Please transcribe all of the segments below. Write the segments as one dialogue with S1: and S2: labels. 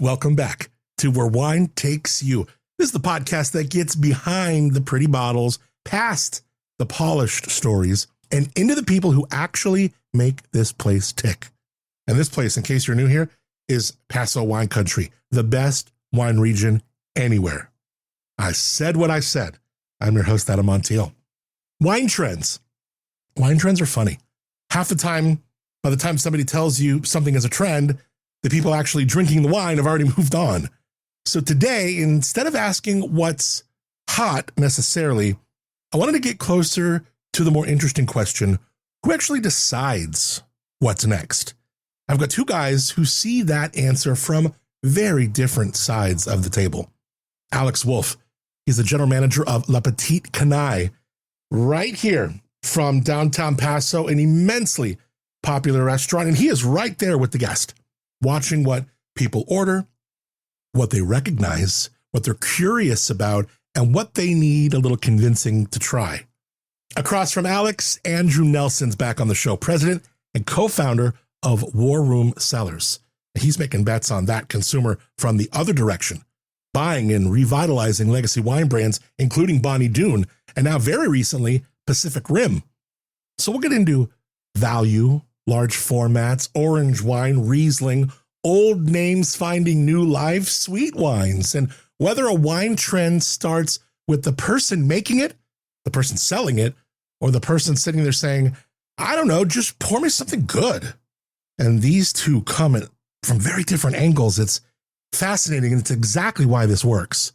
S1: Welcome back to Where Wine Takes You. This is the podcast that gets behind the pretty bottles, past the polished stories, and into the people who actually make this place tick. And this place, in case you're new here, is Paso Wine Country, the best wine region anywhere. I said what I said. I'm your host, Adam Montiel. Wine trends. Wine trends are funny. Half the time, by the time somebody tells you something is a trend, the people actually drinking the wine have already moved on. So today, instead of asking what's hot necessarily, I wanted to get closer to the more interesting question, who actually decides what's next? I've got two guys who see that answer from very different sides of the table. Alex Wolfe, he's the general manager of Petites Canailles, right here from downtown Paso, an immensely popular restaurant, and he is right there with the guest, watching what people order, what they recognize, what they're curious about, and what they need a little convincing to try. Across from Alex, Andrew Nelson's back on the show, president and co-founder of WarRoom Cellars. He's making bets on that consumer from the other direction, buying and revitalizing legacy wine brands, including Bonny Doon, and now very recently, Pacific Rim. So we'll get into value, large formats, orange wine, Riesling, old names finding new life, sweet wines, and whether a wine trend starts with the person making it, the person selling it, or the person sitting there saying, I don't know, just pour me something good. And these two come from very different angles. It's fascinating, and it's exactly why this works.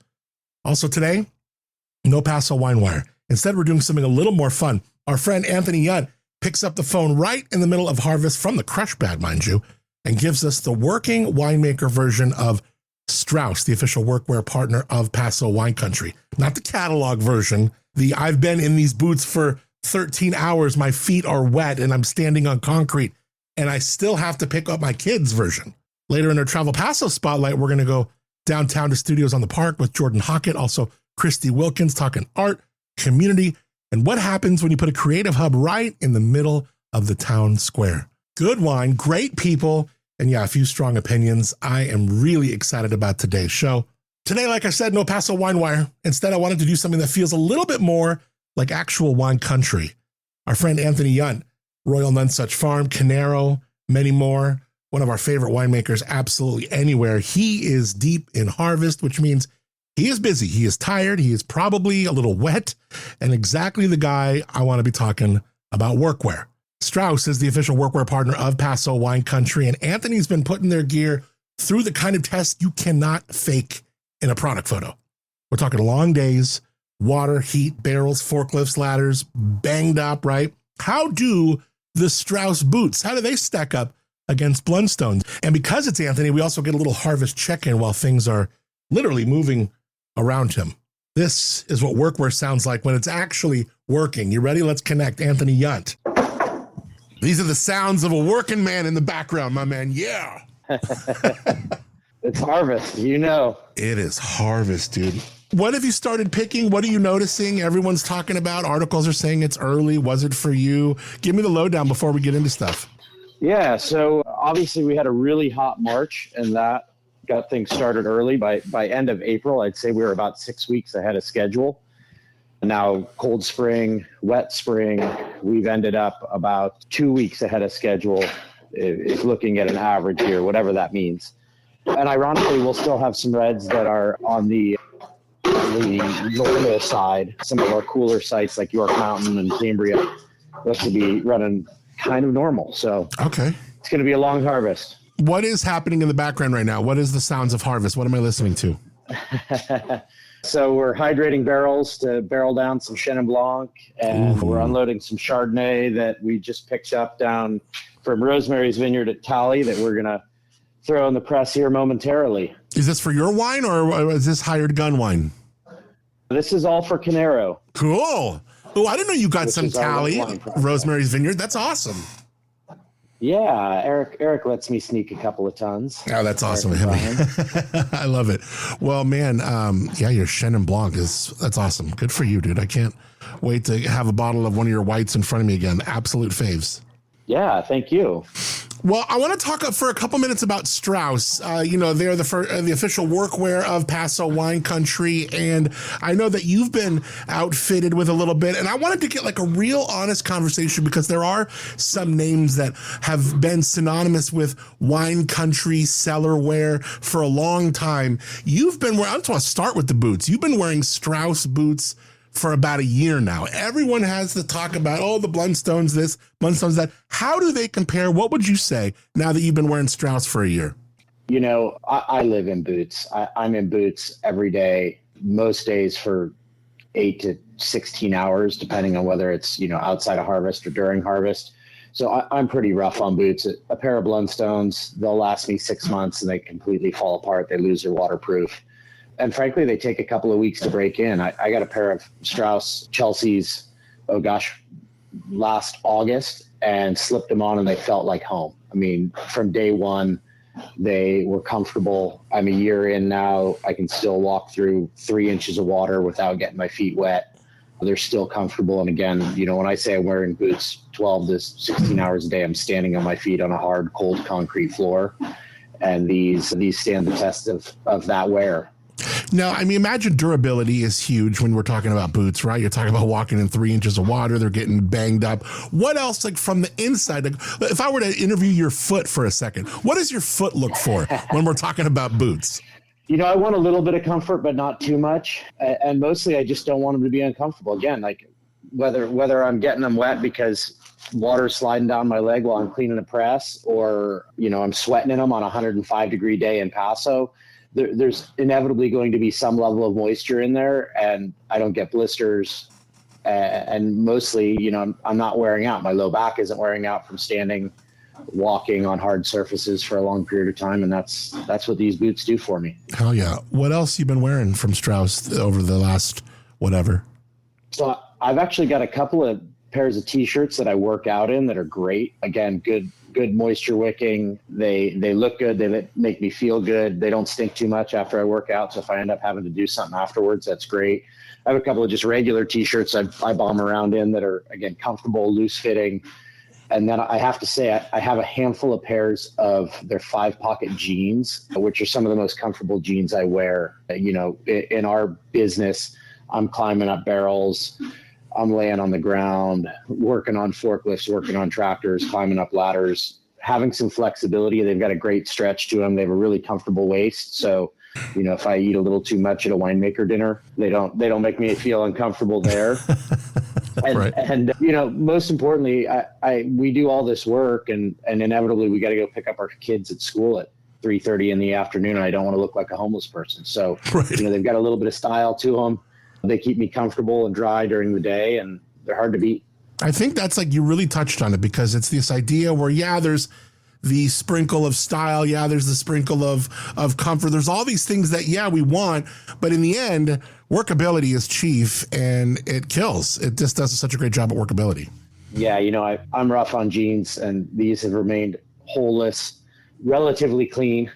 S1: Also today, no Paso Wine Wire. Instead, we're doing something a little more fun. Our friend Anthony Yount picks up the phone right in the middle of harvest from the crush bag, mind you, and gives us the working winemaker version of STRAUSS, the official workwear partner of Paso Wine Country. Not the catalog version, the I've been in these boots for 13 hours, my feet are wet, and I'm standing on concrete, and I still have to pick up my kids version. Later in our Travel Paso Spotlight, we're going to go downtown to Studios on the Park with Jordan Hockett, also Christy Wilkins, talking art, community, and what happens when you put a creative hub right in the middle of the town square. Good wine, great people, and yeah, a few strong opinions. I am really excited about today's show. Today, like I said, no Paso Wine Wire. Instead, I wanted to do something that feels a little bit more like actual wine country. Our friend Anthony Yount, Royal Nonsuch Farm, Canero, many more. One of our favorite winemakers absolutely anywhere. He is deep in harvest, which means he is busy. He is tired. He is probably a little wet, and exactly the guy I want to be talking about workwear. STRAUSS is the official workwear partner of Paso Wine Country, and Anthony's been putting their gear through the kind of test you cannot fake in a product photo. We're talking long days, water, heat, barrels, forklifts, ladders, banged up, right? How do the STRAUSS boots, how do they stack up against Blundstones? And because it's Anthony, we also get a little harvest check-in while things are literally moving around him. This is what workwear sounds like when it's actually working. You ready? Let's connect. Anthony Yount. These are the sounds of a working man in the background, my man. Yeah.
S2: It's harvest, you know.
S1: It is harvest, dude. What have you started picking? What are you noticing? Everyone's talking about, articles are saying it's early. Was it for you? Give me the lowdown before we get into stuff.
S2: Yeah, so obviously we had a really hot March, and that got things started early. By end of April, I'd say we were about 6 weeks ahead of schedule. Now, cold spring, wet spring, we've ended up about 2 weeks ahead of schedule, is looking at an average here, whatever that means. And ironically, we'll still have some reds that are on the normal side. Some of our cooler sites like York Mountain and Cambria look to be running kind of normal. So
S1: okay,
S2: it's going to be a long harvest.
S1: What is happening in the background right now? What is the sounds of harvest? What am I listening to?
S2: So we're hydrating barrels to barrel down some Chenin Blanc, and we're unloading some Chardonnay that we just picked up down from Rosemary's Vineyard at Tally that we're going to throw in the press here momentarily. Is
S1: this for your wine, or is this hired gun wine?
S2: This is all for Canero.
S1: Cool. Oh, I didn't know you got some Tally, Rosemary's Vineyard. That's awesome.
S2: Yeah, Eric lets me sneak a couple of tons.
S1: Oh, that's awesome. I love it. Well, man, yeah, your Chenin Blanc that's awesome. Good for you, dude. I can't wait to have a bottle of one of your whites in front of me again. Absolute faves.
S2: Yeah, thank you.
S1: Well, I want to talk for a couple minutes about STRAUSS. They're the official workwear of Paso wine country. And I know that you've been outfitted with a little bit. And I wanted to get like a real honest conversation because there are some names that have been synonymous with wine country, cellar wear for a long time. You've been wearing, I just want to start with the boots. You've been wearing STRAUSS boots for about a year now. Everyone has to talk about, the Blundstones this, Blundstones that. How do they compare? What would you say now that you've been wearing STRAUSS for a year?
S2: I live in boots. I'm in boots every day, most days for 8 to 16 hours, depending on whether it's, outside of harvest or during harvest. So I'm pretty rough on boots. A pair of Blundstones, they'll last me 6 months and they completely fall apart. They lose their waterproof. And frankly, they take a couple of weeks to break in. I got a pair of STRAUSS Chelsea's, last August and slipped them on and they felt like home. I mean, from day one, they were comfortable. I'm a year in now. I can still walk through 3 inches of water without getting my feet wet. They're still comfortable. And again, when I say I'm wearing boots 12 to 16 hours a day, I'm standing on my feet on a hard, cold concrete floor. And these stand the test of that wear.
S1: Now, I mean, imagine durability is huge when we're talking about boots, right? You're talking about walking in 3 inches of water. They're getting banged up. What else, like from the inside? Like, if I were to interview your foot for a second, what does your foot look for when we're talking about boots?
S2: I want a little bit of comfort, but not too much. And mostly I just don't want them to be uncomfortable. Again, like whether I'm getting them wet because water's sliding down my leg while I'm cleaning a press or, I'm sweating in them on a 105-degree day in Paso. There's inevitably going to be some level of moisture in there and I don't get blisters. And mostly, I'm not wearing out. My low back isn't wearing out from walking on hard surfaces for a long period of time. And that's what these boots do for me.
S1: Hell yeah. What else you been wearing from STRAUSS over the last whatever?
S2: So I've actually got a couple of pairs of t-shirts that I work out in that are great. Again, good moisture wicking. They look good. They make me feel good. They don't stink too much after I work out. So if I end up having to do something afterwards, that's great. I have a couple of just regular t-shirts I bomb around in that are, again, comfortable, loose fitting. And then I have to say, I have a handful of pairs of their 5-pocket jeans, which are some of the most comfortable jeans I wear. In our business, I'm climbing up barrels. I'm laying on the ground, working on forklifts, working on tractors, climbing up ladders, having some flexibility. They've got a great stretch to them. They have a really comfortable waist. So, if I eat a little too much at a winemaker dinner, they don't make me feel uncomfortable there. And,
S1: right.
S2: And most importantly, we do all this work and inevitably we got to go pick up our kids at school at 3:30 in the afternoon. And I don't want to look like a homeless person. So,
S1: right.
S2: They've got a little bit of style to them. They keep me comfortable and dry during the day, and they're hard to beat.
S1: I think that's like you really touched on it because it's this idea where, there's the sprinkle of style. Yeah, there's the sprinkle of comfort. There's all these things that, we want. But in the end, workability is chief and it kills. It just does such a great job at workability.
S2: Yeah, I'm rough on jeans, and these have remained holeless, relatively clean,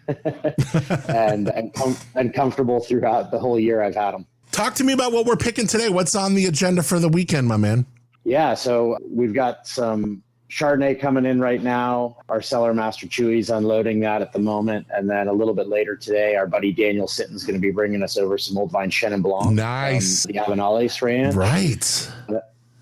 S2: and comfortable throughout the whole year I've had them.
S1: Talk to me about what we're picking today. What's on the agenda for the weekend, my man?
S2: Yeah, so we've got some Chardonnay coming in right now. Our cellar master Chewy's unloading that at the moment. And then a little bit later today, our buddy Daniel Sitton's going to be bringing us over some old vine Chenin Blanc.
S1: Nice.
S2: The Avenales strand.
S1: Right.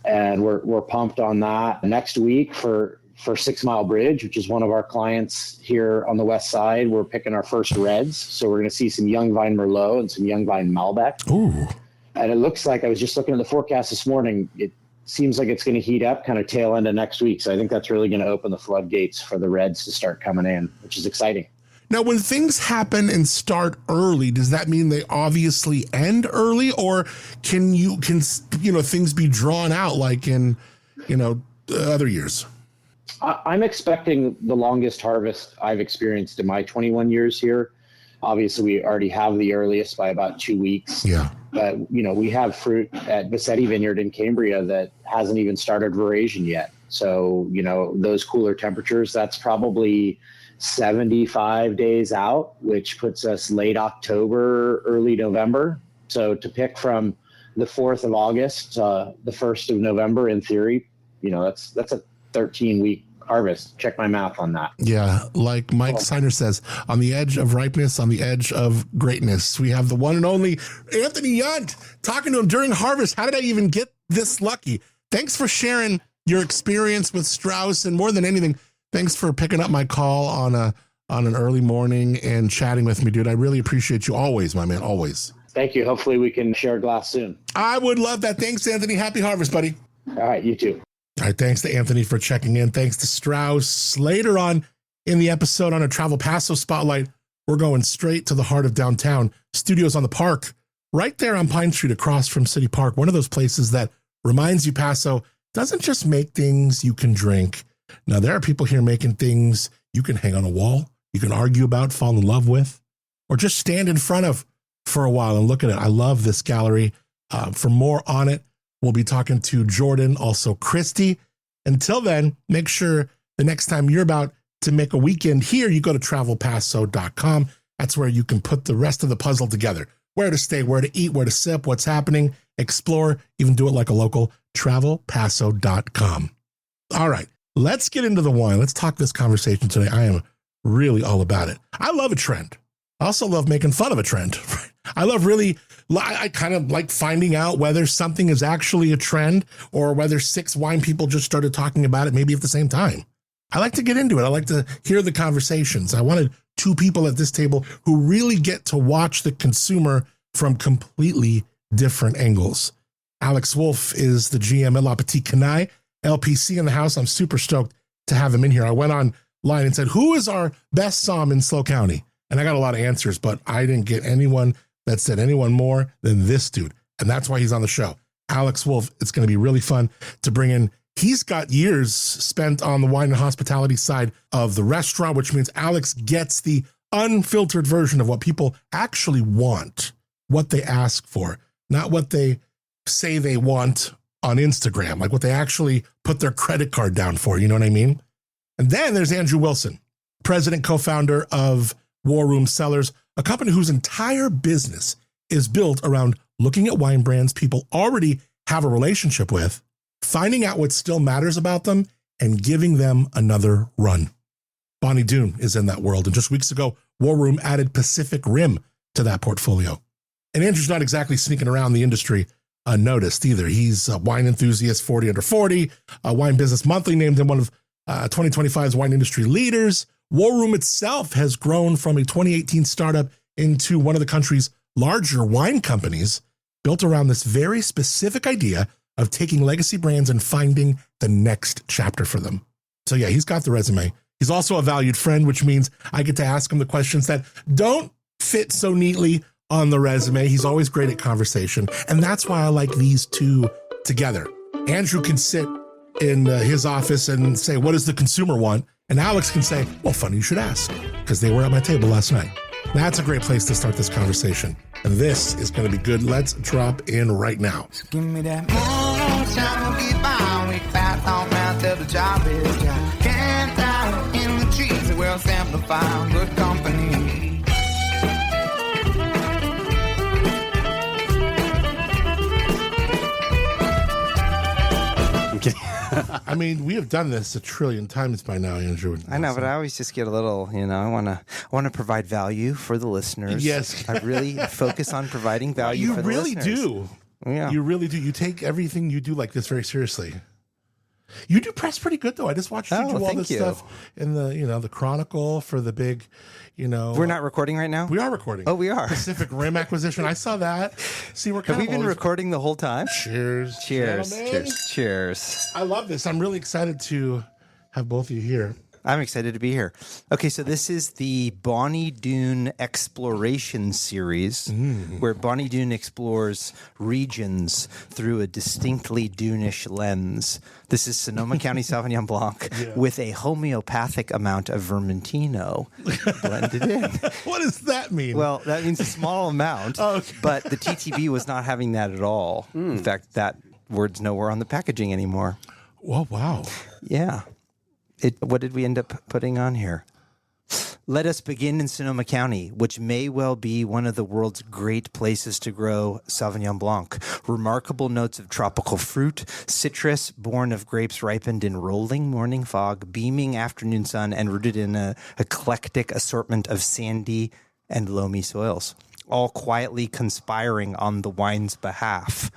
S2: And we're pumped on that. Next week for 6 Mile Bridge, which is one of our clients here on the west side, we're picking our first reds. So we're going to see some young vine Merlot and some young vine Malbec.
S1: Ooh.
S2: And it looks like, I was just looking at the forecast this morning, it seems like it's going to heat up kind of tail end of next week. So I think that's really going to open the floodgates for the reds to start coming in, which is exciting.
S1: Now, when things happen and start early, does that mean they obviously end early, or can things be drawn out like in, other years?
S2: I'm expecting the longest harvest I've experienced in my 21 years here. Obviously, we already have the earliest by about 2 weeks.
S1: Yeah.
S2: But, we have fruit at Petites Vineyard in Cambria that hasn't even started veraison yet. So, those cooler temperatures, that's probably 75 days out, which puts us late October, early November. So to pick from the 4th of August, the 1st of November, in theory, that's a 13-week harvest. Check my math on that.
S1: Yeah, like Mike Steiner says, on the edge of ripeness, on the edge of greatness. We have the one and only Anthony Yount, talking to him during harvest. How did I even get this lucky? Thanks for sharing your experience with STRAUSS, and more than anything, thanks for picking up my call on an early morning and chatting with me, dude. I really appreciate you always, my man, always.
S2: Thank you. Hopefully we can share a glass soon.
S1: I would love that. Thanks, Anthony. Happy harvest, buddy.
S2: All right, you too.
S1: All right, thanks to Anthony for checking in. Thanks to STRAUSS. Later on in the episode on a Travel Paso Spotlight, we're going straight to the heart of downtown. Studios on the Park, right there on Pine Street across from City Park. One of those places that reminds you Paso doesn't just make things you can drink. Now, there are people here making things you can hang on a wall, you can argue about, fall in love with, or just stand in front of for a while and look at it. I love this gallery. For more on it, we'll be talking to Jordan, also Christy. Until then, make sure the next time you're about to make a weekend here, you go to travelpaso.com. That's where you can put the rest of the puzzle together. Where to stay, where to eat, where to sip, what's happening, explore, even do it like a local, travelpaso.com. All right, let's get into the wine. Let's talk this conversation today. I am really all about it. I love a trend. I also love making fun of a trend. I kind of like finding out whether something is actually a trend or whether 6 wine people just started talking about it maybe at the same time. I like to get into it. I like to hear the conversations. I wanted 2 people at this table who really get to watch the consumer from completely different angles. Alex Wolfe is the GM at La Petites Canailles, LPC in the house. I'm super stoked to have him in here. I went online and said, who is our best somm in SLO County? And I got a lot of answers, but I didn't get anyone that said anyone more than this dude. And that's why he's on the show. Alex Wolfe, it's going to be really fun to bring in. He's got years spent on the wine and hospitality side of the restaurant, which means Alex gets the unfiltered version of what people actually want, what they ask for, not what they say they want on Instagram, like what they actually put their credit card down for. You know what I mean? And then there's Andrew Wilson, president, co-founder of WarRoom Cellars, a company whose entire business is built around looking at wine brands people already have a relationship with, finding out what still matters about them, and giving them another run. Bonny Doon is in that world. And just weeks ago, WarRoom added Pacific Rim to that portfolio. And Andrew's not exactly sneaking around the industry unnoticed either. He's a wine enthusiast, 40 under 40. Wine Business Monthly named him one of 2025's wine industry leaders. WarRoom itself has grown from a 2018 startup into one of the country's larger wine companies, built around this very specific idea of taking legacy brands and finding the next chapter for them. So yeah, he's got the resume. He's also a valued friend, which means I get to ask him the questions that don't fit so neatly on the resume. He's always great at conversation. And that's why I like these 2 together. Andrew can sit in his office and say, what does the consumer want? And Alex can say, well, funny you should ask, because they were at my table last night. That's a great place to start this conversation. And this is going to be good. Let's drop in right now.
S3: Give me that moonshine, we'll keep on. We fast on round till the job is done. Camped out in the trees, we'll amplify good company.
S1: I mean, we have done this 1 trillion times by now, Andrew.
S4: I know, but I always just get a little, I want to provide value for the listeners.
S1: Yes.
S4: I really focus on providing value for the listeners.
S1: You really do.
S4: Yeah.
S1: You really do. You take everything you do like this very seriously. You do press pretty good, though. I just watched you do all this stuff in the, the Chronicle for the big,
S4: We're not recording right now?
S1: We are recording.
S4: Oh, we are.
S1: Pacific Rim acquisition. I saw that. See, we're kind
S4: Have we been recording the whole time?
S1: Cheers.
S4: Cheers.
S1: Gentlemen.
S4: Cheers.
S1: I love this. I'm really excited to have both of you here.
S4: I'm excited to be here. Okay, so this is the Bonny Doon Exploration Series, where Bonny Doon explores regions through a distinctly Doonish lens. This is Sonoma County Sauvignon Blanc with a homeopathic amount of Vermentino blended in.
S1: What does that mean?
S4: Well, that means a small amount, but the TTB was not having that at all. In fact, that word's nowhere on the packaging anymore.
S1: Oh, wow.
S4: Yeah. What did we end up putting on here? Let us begin in Sonoma County, which may well be one of the world's great places to grow Sauvignon Blanc. Remarkable notes of tropical fruit, citrus born of grapes ripened in rolling morning fog, beaming afternoon sun, and rooted in an eclectic assortment of sandy and loamy soils, all quietly conspiring on the wine's behalf.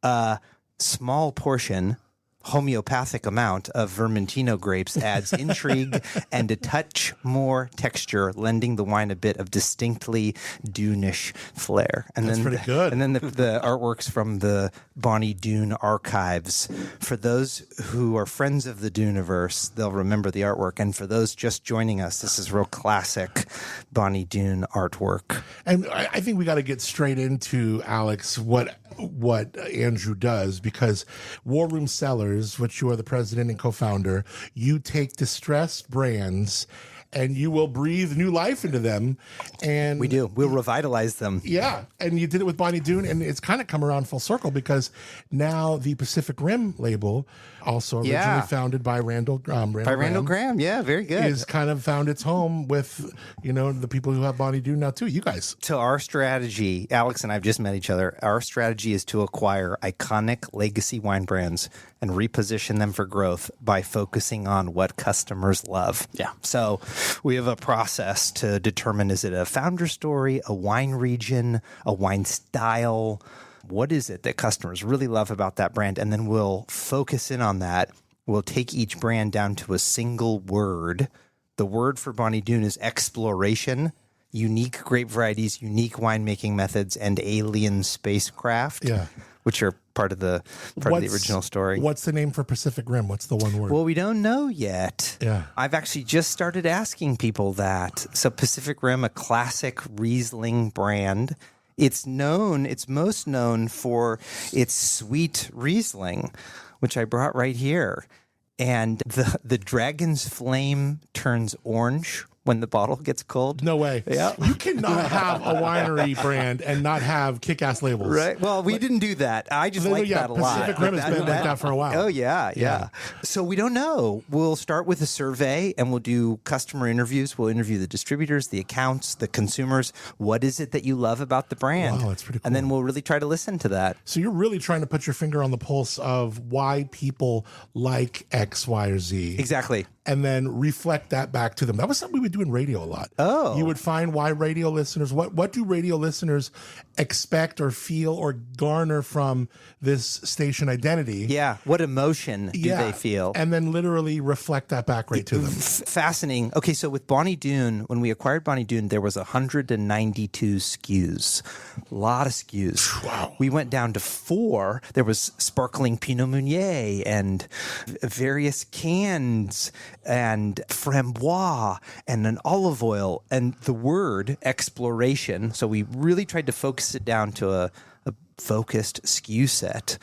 S4: A small portion, homeopathic amount of Vermentino grapes adds intrigue and a touch more texture, lending the wine a bit of distinctly Dune-ish flair. And
S1: That's pretty good.
S4: And then the artworks from the Bonny Doon archives. For those who are friends of the Duniverse, they'll remember the artwork. And for those just joining us, this is real classic Bonny Doon artwork.
S1: And I think we got to get straight into, Alex, what Andrew does, because WarRoom Cellars, which you are the president and co-founder, you take distressed brands and you will breathe new life into them. And
S4: We do. We'll revitalize them.
S1: yeah, and you did it with Bonny Doon, and it's kind of come around full circle because now the Pacific Rim label, also originally founded by Randall
S4: Graham. Yeah, very good.
S1: is kind of found its home with, the people who have Bonny Doon now too, you guys.
S4: So our strategy, Alex and I have just met each other. Our strategy is to acquire iconic legacy wine brands and reposition them for growth by focusing on what customers love.
S5: Yeah.
S4: So we have a process to determine, is it a founder story, a wine region, a wine style? What is it that customers really love about that brand? And then we'll focus in on that. We'll take each brand down to a single word. The word for Bonny Doon is exploration. Unique grape varieties, unique winemaking methods, and alien spacecraft, which are part of the original story.
S1: What's the name for Pacific Rim? What's the one word?
S4: Well, we don't know yet.
S1: Yeah.
S4: I've actually just started asking people that. So Pacific Rim, a classic Riesling brand. It's most known for its sweet Riesling, which I brought right here. And the dragon's flame turns orange when the bottle gets cold.
S1: No way.
S4: Yeah.
S1: You cannot have a winery brand and not have kick-ass labels.
S4: Right. Well, we didn't do that. I just like that a lot.
S1: Pacific Rim has been like that for a while.
S4: Oh, yeah. So we don't know. We'll start with a survey and we'll do customer interviews. We'll interview the distributors, the accounts, the consumers. What is it that you love about the brand?
S1: Wow, that's pretty cool.
S4: And then we'll really try to listen to that.
S1: So you're really trying to put your finger on the pulse of why people like X, Y, or Z.
S4: Exactly.
S1: And then reflect that back to them. That was something we would do in radio a lot.
S4: Oh.
S1: You would find why radio listeners, what do radio listeners expect or feel or garner from this station identity?
S4: Yeah. What emotion do they feel?
S1: And then literally reflect that back right to them.
S4: Fascinating. Okay, so with Bonny Doon, when we acquired Bonny Doon, there was 192 SKUs. A lot of SKUs.
S1: Wow.
S4: We went down to 4. There was sparkling Pinot Meunier and various cans and framboise and an olive oil and the word exploration. So we really tried to focus it down to a focused SKU set.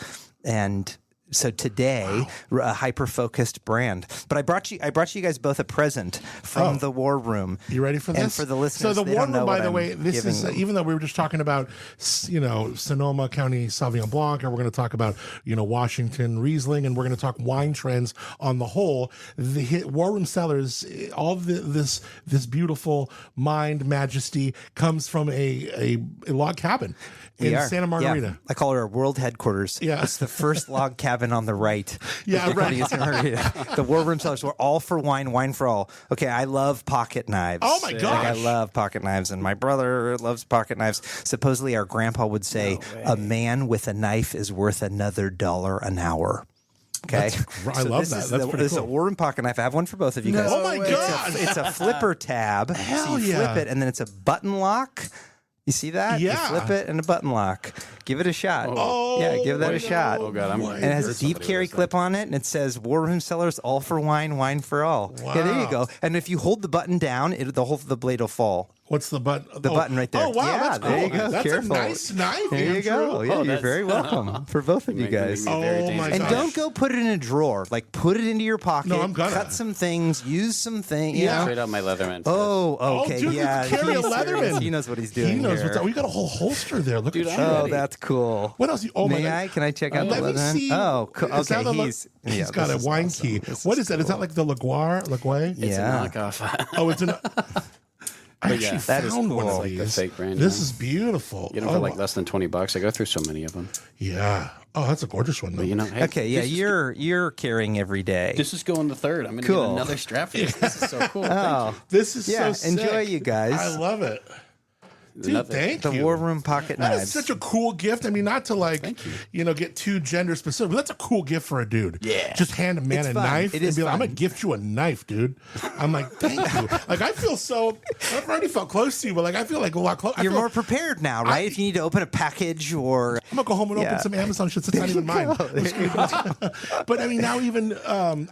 S4: And so today, a hyper-focused brand. But I brought you guys both a present from the War Room.
S1: You ready for this?
S4: And for the listeners,
S1: so the
S4: they
S1: War
S4: don't know
S1: Room, by
S4: what
S1: the
S4: I'm
S1: way, this
S4: giving
S1: is
S4: them.
S1: even though we were just talking about Sonoma County Sauvignon Blanc, and we're going to talk about Washington Riesling, and we're going to talk wine trends on the whole. The War Room Cellars, all this beautiful mind majesty comes from a log cabin in Santa Margarita.
S4: Yeah. I call it our world headquarters.
S1: Yeah.
S4: It's the first log cabin on the right.
S1: Yeah, right.
S4: Santa Margarita. The War Room Cellars. We're all for wine, wine for all. Okay, I love pocket knives.
S1: Oh my gosh.
S4: I love pocket knives, and my brother loves pocket knives. Supposedly, our grandpa would say, a man with a knife is worth another $1 an hour. Okay,
S1: I love that. That's pretty
S4: This is a
S1: cool.
S4: War Room pocket knife. I have one for both of you guys.
S1: Oh my gosh.
S4: It's a flipper tab.
S1: Hell
S4: so you
S1: yeah.
S4: flip it, and then it's a button lock. You see that?
S1: Yeah.
S4: You flip it and a button lock. Give it a shot.
S1: Oh,
S4: yeah, give that a shot.
S5: Oh, God.
S4: And it has a deep carry clip on it, and it says WarRoom Cellars, all for wine, wine for all.
S1: Wow.
S4: Yeah, there you go. And if you hold the button down, the blade will fall.
S1: What's the button?
S4: The button right there.
S1: Oh, wow.
S4: Yeah,
S1: that's cool.
S4: there you go.
S1: That's
S4: Careful.
S1: a nice knife,
S4: There you go.
S1: Andrew.
S4: Yeah, you're
S5: that's-
S4: very welcome for both of you guys.
S5: Making me very
S1: Oh, my
S5: dangerous.
S4: And
S1: gosh.
S4: don't go put it in a drawer. Like, put it into your pocket.
S1: No, I'm gonna.
S4: Cut some things. Use some things.
S1: Yeah.
S5: Straight out my Leatherman.
S4: Oh, okay.
S1: dude, you
S4: yeah.
S1: can carry a
S4: he's
S1: Leatherman.
S4: serious. He knows what he's doing.
S1: He knows
S4: here.
S1: what's up. We got a whole holster there. Look
S5: Dude,
S1: at
S5: I'm
S1: you.
S4: Oh,
S5: ready.
S4: that's cool.
S1: What else? Oh, my
S4: May
S1: God.
S4: I? Can I check out the
S1: Let me
S4: Leatherman?
S1: see.
S4: Oh, cool.
S1: Is that
S4: Okay.
S1: the he's got
S4: this
S1: a
S4: is
S1: wine
S4: awesome.
S1: key.
S4: This
S1: What is that? Is that like the Laguay?
S5: It's
S4: Yeah.
S5: a knockoff.
S1: Oh, it's an. I actually
S5: yeah,
S4: that is
S1: found one
S4: cool.
S1: of
S5: Like the
S1: these.
S5: fake brand,
S1: This
S5: yeah.
S1: is beautiful.
S5: Get them for like less than $20. I go through so many of them.
S1: Yeah. Oh, that's a gorgeous one. Though.
S5: But you know, hey,
S4: Okay, yeah,
S5: this is-
S4: you're carrying every day.
S5: This is going the third. I'm going to
S4: Cool.
S5: get another strap for this. This is so cool.
S4: Oh,
S1: This is
S4: yeah,
S1: so
S4: enjoy
S1: sick.
S4: you guys.
S1: I love it. Dude,
S5: Another-
S1: thank
S4: the
S1: you.
S4: War Room pocket
S1: That is
S4: knives.
S1: such a cool gift. I mean, not to like, get too gender specific, but that's a cool gift for a dude.
S5: Yeah.
S1: Just hand a man
S4: It's
S1: a
S4: fun.
S1: knife
S4: It
S1: and
S4: is
S1: be like, I'm
S4: fun.
S1: going to gift you a knife, dude. I'm like, thank you. Like, I feel so, I've already felt close to you, but like, I feel like a lot close.
S4: You're more prepared now, right? If you need to open a package or
S1: I'm gonna go home and open
S4: Yeah.
S1: some Amazon shit that's not even mine. But I mean, now even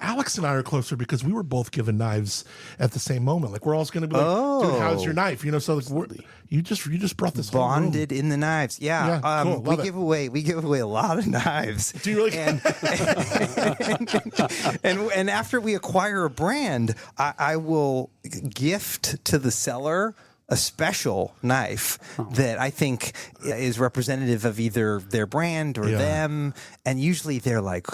S1: Alex and I are closer because we were both given knives at the same moment. Like we're all gonna be like, dude, how's your knife? So like, you just brought this whole room.
S4: bonded in the knives. Yeah,
S1: Yeah, cool.
S4: we
S1: Love it.
S4: give away a lot of knives.
S1: Do you really?
S4: And after we acquire a brand, I will gift to the seller a special knife that I think is representative of either their brand or
S1: Yeah.
S4: them. And usually they're like,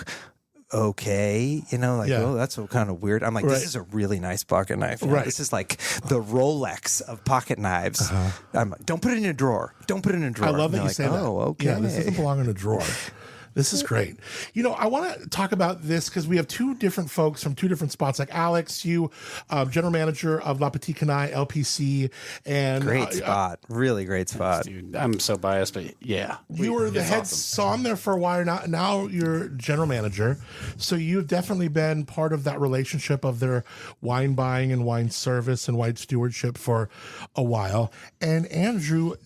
S4: okay,
S1: Yeah.
S4: oh, that's so kind of weird. I'm like,
S1: Right.
S4: this is a really nice pocket knife.
S1: Right.
S4: This is like the Rolex of pocket knives. I'm like, don't put it in a drawer. Don't put it in a drawer.
S1: I love that
S4: And
S1: you
S4: they're
S1: say
S4: like,
S1: that.
S4: oh, okay.
S1: Yeah, this doesn't belong in a drawer. This is great. I want to talk about this because we have two different folks from two different spots. Like Alex, you, general manager of La Petites Canailles LPC, and
S4: Great spot. Really great spot.
S5: Dude, I'm so biased, but yeah.
S1: you were the
S5: it's
S1: head
S5: awesome.
S1: som there for a while. Now you're general manager. So you've definitely been part of that relationship of their wine buying and wine service and wine stewardship for a while. And Andrew,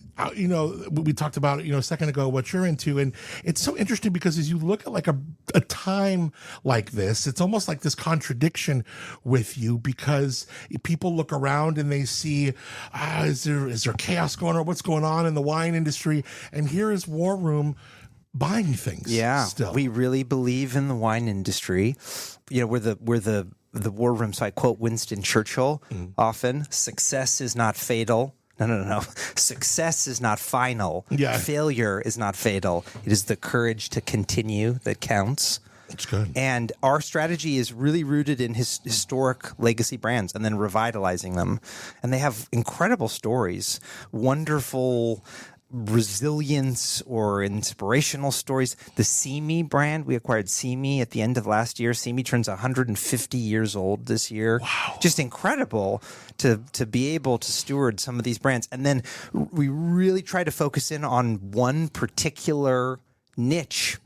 S1: we talked about, a second ago, what you're into. And it's so interesting because as you look at like a time like this, it's almost like this contradiction with you because people look around and they see, is there chaos going on? What's going on in the wine industry? And here is War Room buying things.
S4: Yeah,
S1: still.
S4: we really believe in the wine industry. We're the War Room. So I quote Winston Churchill often: "Success is not fatal." No. Success is not final.
S1: Yeah.
S4: Failure is not fatal. It is the courage to continue that counts.
S1: It's good.
S4: And our strategy is really rooted in historic legacy brands and then revitalizing them. And they have incredible stories, wonderful resilience or inspirational stories. The Simi brand, we acquired Simi at the end of last year. Simi turns 150 years old this year. Wow. Just incredible to be able to steward some of these brands. And then we really try to focus in on one particular niche.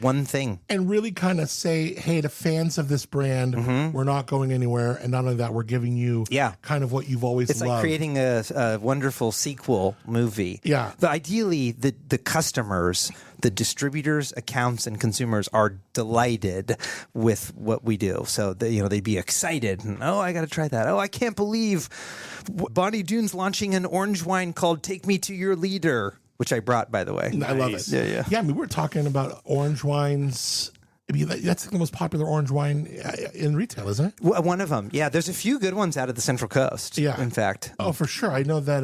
S4: One thing.
S1: And really kind of say, hey, the fans of this brand, we're not going anywhere. And not only that, we're giving you kind of what you've always
S4: It's
S1: loved.
S4: like creating a wonderful sequel movie.
S1: Yeah.
S4: But ideally, the customers, the distributors, accounts, and consumers are delighted with what we do. So, they'd be excited. And, I got to try that. Oh, I can't believe Bonny Doon's launching an orange wine called Take Me to Your Leader, which I brought, by the way.
S1: I love it.
S4: Yeah.
S1: Yeah, I mean, we're talking about orange wines. I mean, that's the most popular orange wine in retail, isn't it?
S4: One of them. Yeah, there's a few good ones out of the Central Coast.
S1: Yeah.
S4: In fact.
S1: Oh, for sure. I know that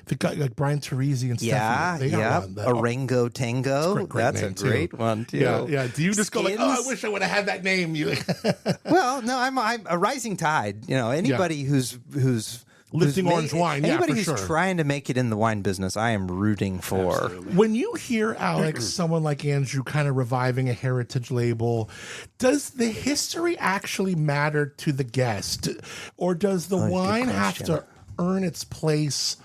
S1: the guy like Brian Teresi and stuff. They got one that,
S4: Orango Tango.
S1: great
S4: That's
S1: name,
S4: a
S1: too.
S4: great one, too.
S1: Yeah. Do you just go like, oh, I
S4: Skins?
S1: wish I would have had that name?
S4: Well, no, I'm a rising tide. Anybody who's
S1: Lifting
S4: who's
S1: orange wine, yeah,
S4: anybody
S1: for
S4: who's
S1: sure.
S4: trying to make it in the wine business, I am rooting for.
S1: When you hear, Alex, someone like Andrew kind of reviving a heritage label, does the history actually matter to the guest? Or does the wine have to earn its place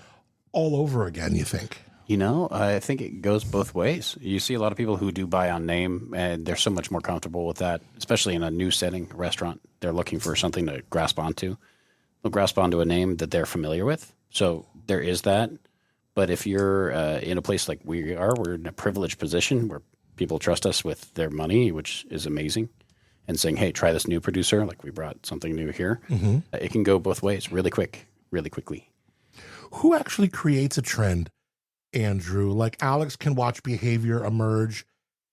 S1: all over again, you think?
S5: I think it goes both ways. You see a lot of people who do buy on name, and they're so much more comfortable with that, especially in a new setting, a restaurant. They're looking for something to grasp onto. They'll grasp onto a name that they're familiar with. So there is that. But if you're in a place like we are, we're in a privileged position where people trust us with their money, which is amazing, and saying, hey, try this new producer, like we brought something new here. It can go both ways really quickly.
S1: Who actually creates a trend, Andrew? Like Alex can watch behavior emerge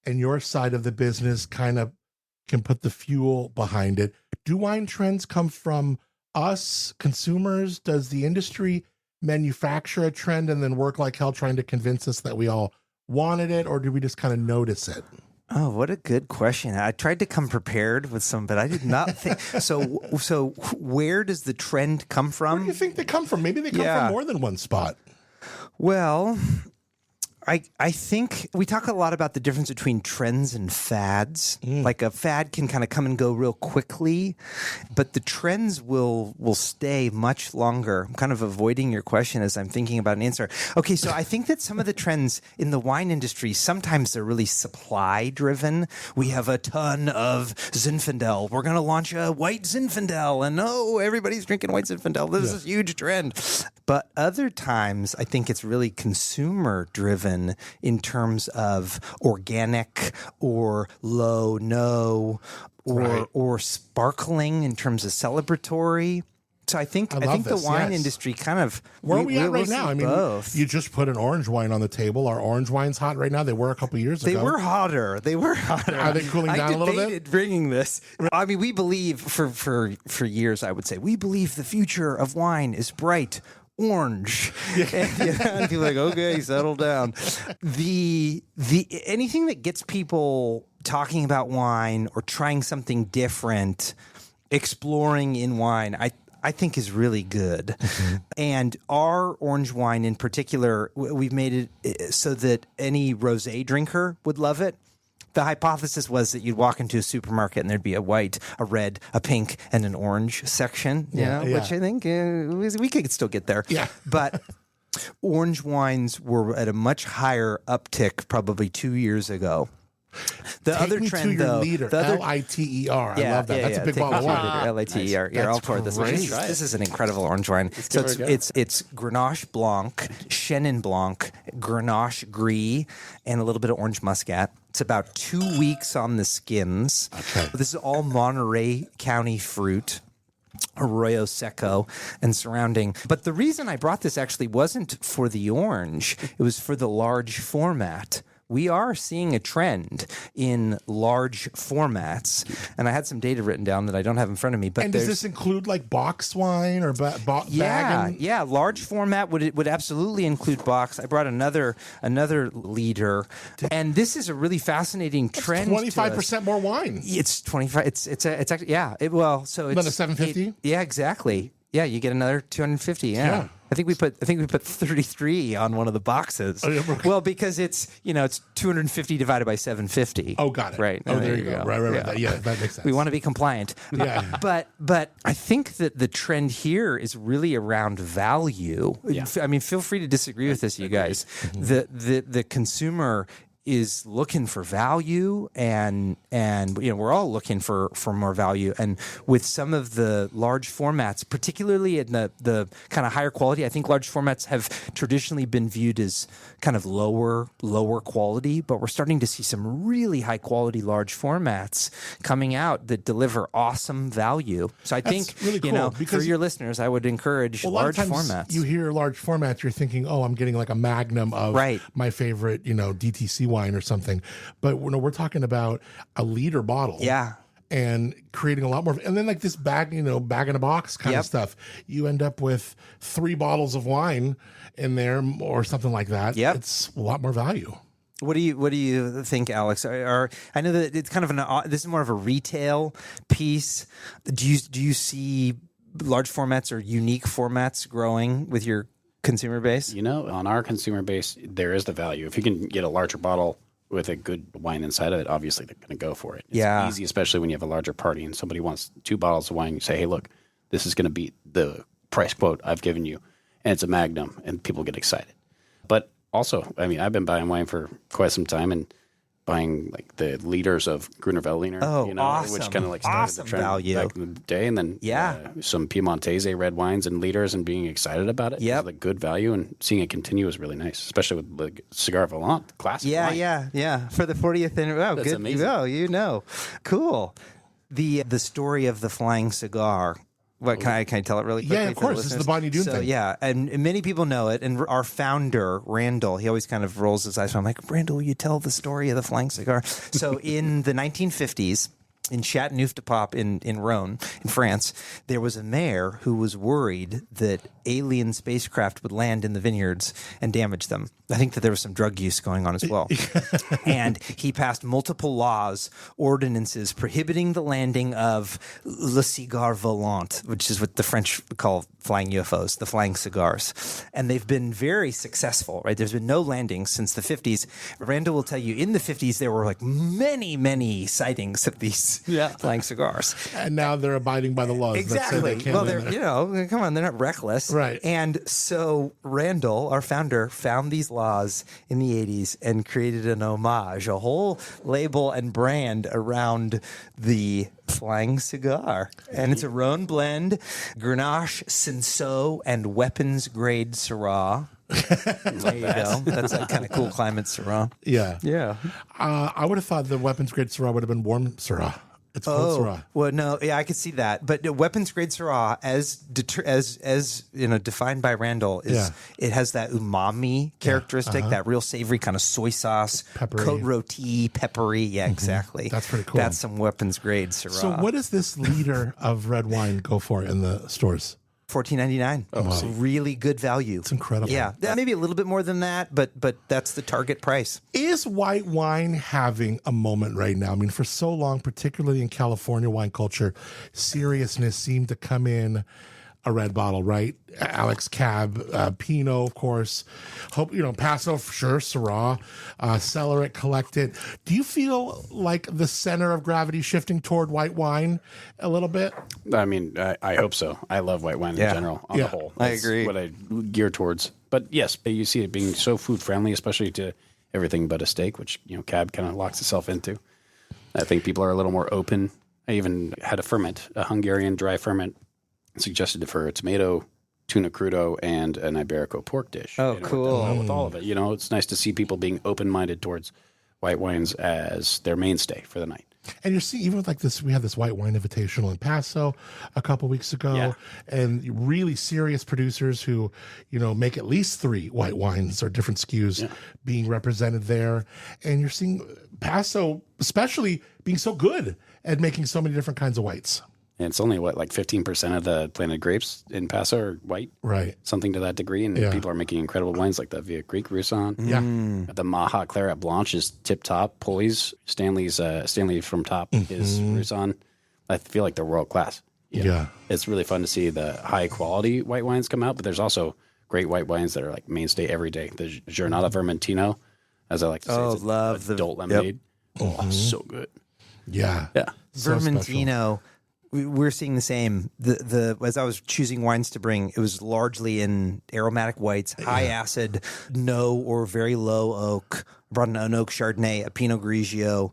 S1: and your side of the business kind of can put the fuel behind it. Do wine trends come from us, consumers? Does the industry manufacture a trend and then work like hell trying to convince us that we all wanted it? Or do we just kind of notice it?
S4: Oh, what a good question. I tried to come prepared with some, but I did not think. So where does the trend come from?
S1: Where do you think they come from? Maybe they come from more than one spot.
S4: Well, I think we talk a lot about the difference between trends and fads. Like a fad can kind of come and go real quickly, but the trends will stay much longer. I'm kind of avoiding your question as I'm thinking about an answer. Okay, so I think that some of the trends in the wine industry, sometimes they're really supply driven. We have a ton of Zinfandel. We're going to launch a white Zinfandel, and everybody's drinking white Zinfandel. This is a huge trend. But other times, I think it's really consumer driven in terms of organic or low no or sparkling in terms of celebratory. So I think the wine industry kind of
S1: where are we at right now? I mean,
S4: both.
S1: You just put an orange wine on the table. Are orange wines hot right now? They were a couple years ago.
S4: They were hotter.
S1: Are they cooling down a little bit?
S4: I debated bringing this. I mean, we believe for years, I would say, we believe the future of wine is bright orange. And people are like, okay, settle down. The anything that gets people talking about wine or trying something different, exploring in wine, I think is really good. And our orange wine in particular, we've made it so that any rosé drinker would love it. The hypothesis was that you'd walk into a supermarket and there'd be a white, a red, a pink, and an orange section, which I think we could still get there. Yeah. But orange wines were at a much higher uptick probably 2 years ago. The other trend, though,
S1: liter, L-I-T-E-R. I love that. That's a big bottle of wine.
S4: L-I-T-E-R. Nice. I'll pour this. This is an incredible orange wine. So it's Grenache Blanc, Chenin Blanc, Grenache Gris, and a little bit of orange muscat. It's about 2 weeks on the skins. Okay. This is all Monterey County fruit. Arroyo Seco and surrounding. But the reason I brought this actually wasn't for the orange. It was for the large format. We are seeing a trend in large formats, and I had some data written down that I don't have in front of me. But
S1: does this include like box wine or bag?
S4: Yeah, large format would absolutely include box. I brought another liter, and this is a really fascinating trend.
S1: 25% more wine.
S4: It's 25. It's actually so it's
S1: then a 750.
S4: Yeah, exactly. Yeah, you get another 250. Yeah. I think we put 33 on one of the boxes. Well, because it's 250 divided by 750.
S1: Oh, got it.
S4: Right.
S1: Oh, there you go. Right. Yeah, that makes sense.
S4: We want to be compliant. Yeah. But I think that the trend here is really around value. Yeah. I mean, feel free to disagree with this, you guys. The consumer is looking for value, and we're all looking for more value. And with some of the large formats, particularly in the kind of higher quality, I think large formats have traditionally been viewed as kind of lower quality, but we're starting to see some really high quality large formats coming out that deliver awesome value. So I think
S1: really cool,
S4: for your listeners, I would encourage large formats.
S1: You hear large formats, you're thinking, oh, I'm getting like a magnum of my favorite, DTC wine or something, but we're talking about a liter bottle, and creating a lot more. And then like this bag in a box kind of stuff, you end up with 3 bottles of wine in there or something like that. It's a lot more value.
S4: What do you think, Alex? I know that it's kind of this is more of a retail piece. Do you see large formats or unique formats growing with your consumer base?
S5: On our consumer base, there is the value. If you can get a larger bottle with a good wine inside of it, obviously they're going to go for it. It's easy, especially when you have a larger party and somebody wants 2 bottles of wine. You say, hey, look, this is going to beat the price quote I've given you, and it's a magnum, and people get excited. But also, I mean, I've been buying wine for quite some time and buying like the liters of Gruner Veltliner,
S4: awesome.
S5: which kind of like started the trend
S4: value
S5: back in the day, and then some Piemontese red wines and liters, and being excited about it. Yeah, like good value, and seeing it continue is really nice, especially with the Cigar Volant classic.
S4: wine. Yeah. For the 40th anniversary. Oh,
S5: that's
S4: good.
S5: Amazing.
S4: Oh, cool. The story of the flying cigar. What can I tell it really quickly?
S1: Yeah, of course. This is the Bonny Doon thing.
S4: Yeah, and many people know it. And our founder, Randall, he always kind of rolls his eyes. So I'm like, Randall, will you tell the story of the flying cigar? So in the 1950s, in Châteauneuf-du-Pape in Rhone, in France, there was a mayor who was worried that alien spacecraft would land in the vineyards and damage them. I think that there was some drug use going on as well. And he passed multiple laws, ordinances prohibiting the landing of le cigare volant, which is what the French call flying UFOs, the flying cigars. And they've been very successful, right? There's been no landings since the 50s. Randall will tell you in the 50s, there were like many, many sightings of these flying cigars.
S1: And now they're abiding by the laws.
S4: Exactly.
S1: That say they
S4: Well,
S1: can't
S4: they're,
S1: land there.
S4: come on, they're not reckless.
S1: Right.
S4: And so Randall, our founder, found these laws in the 80s and created an homage, a whole label and brand around the flying cigar. And it's a Rhone blend, Grenache, Cinsault, and weapons grade Syrah. There you go. That's that kind of cool climate Syrah.
S1: Yeah.
S4: Yeah.
S1: I would have thought the weapons grade Syrah would have been warm Syrah. It's cold Syrah.
S4: Well, no, yeah, I could see that. But weapons grade Syrah, as defined by Randall, is it has that umami characteristic, that real savory kind of soy sauce,
S1: Peppery.
S4: coat roti, peppery. Yeah, exactly.
S1: That's pretty cool.
S4: That's some weapons grade Syrah.
S1: So what does this liter of red wine go for in the stores?
S4: $14.99. It's really good value.
S1: It's incredible.
S4: Yeah, maybe a little bit more than that, but that's the target price.
S1: Is white wine having a moment right now? I mean, for so long, particularly in California wine culture, seriousness seemed to come in a red bottle, right? Alex Cab, Pinot, of course. Paso, for sure, Syrah, Cellar at Collected. Do you feel like the center of gravity shifting toward white wine a little bit?
S5: I mean, I hope so. I love white wine in general, on the whole.
S4: I
S5: That's
S4: agree.
S5: what I gear towards. But yes, you see it being so food friendly, especially to everything but a steak, which, Cab kind of locks itself into. I think people are a little more open. I even had a Hungarian dry ferment, suggested for a tomato, tuna crudo, and an Iberico pork dish.
S4: Oh, cool.
S5: With all of it. It's nice to see people being open-minded towards white wines as their mainstay for the night.
S1: And you're seeing, even with like this, we had this white wine invitational in Paso a couple weeks ago, and really serious producers who, make at least 3 white wines or different SKUs being represented there. And you're seeing Paso, especially, being so good at making so many different kinds of whites.
S5: And it's only, 15% of the planted grapes in Paso are white?
S1: Right.
S5: Something to that degree. And people are making incredible wines like the Via Greek Roussan.
S1: Yeah.
S5: The Maha Claret Blanche is tip-top. Pulley's, Stanley from Top is Roussan. I feel like they're world-class.
S1: Yeah.
S5: It's really fun to see the high-quality white wines come out, but there's also great white wines that are like mainstay every day. The Giornata Vermentino, as I like to say, it's
S4: love the
S5: adult lemonade. Oh, so good.
S1: Yeah.
S5: Yeah.
S1: So
S4: Vermentino. We're seeing the same. As I was choosing wines to bring, it was largely in aromatic whites, high acid, no or very low oak. I brought an oak Chardonnay, a Pinot Grigio.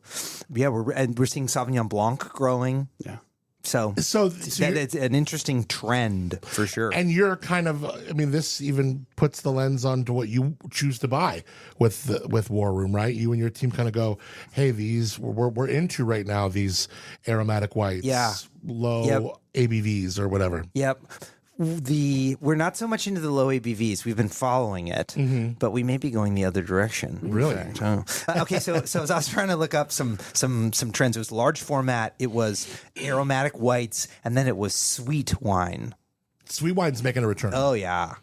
S4: Yeah, we're seeing Sauvignon Blanc growing.
S5: Yeah.
S4: So it's an interesting trend for sure.
S1: And you're kind of, this even puts the lens onto what you choose to buy with WarRoom, right? You and your team kind of go, hey, these we're into right now, these aromatic whites, low ABVs or whatever.
S4: Yep. We're not so much into the low ABVs. We've been following it, but we may be going the other direction.
S1: Really?
S4: Okay, so as I was trying to look up some trends, it was large format, it was aromatic whites, and then it was sweet wine.
S1: Sweet wine's making a return.
S4: Oh yeah.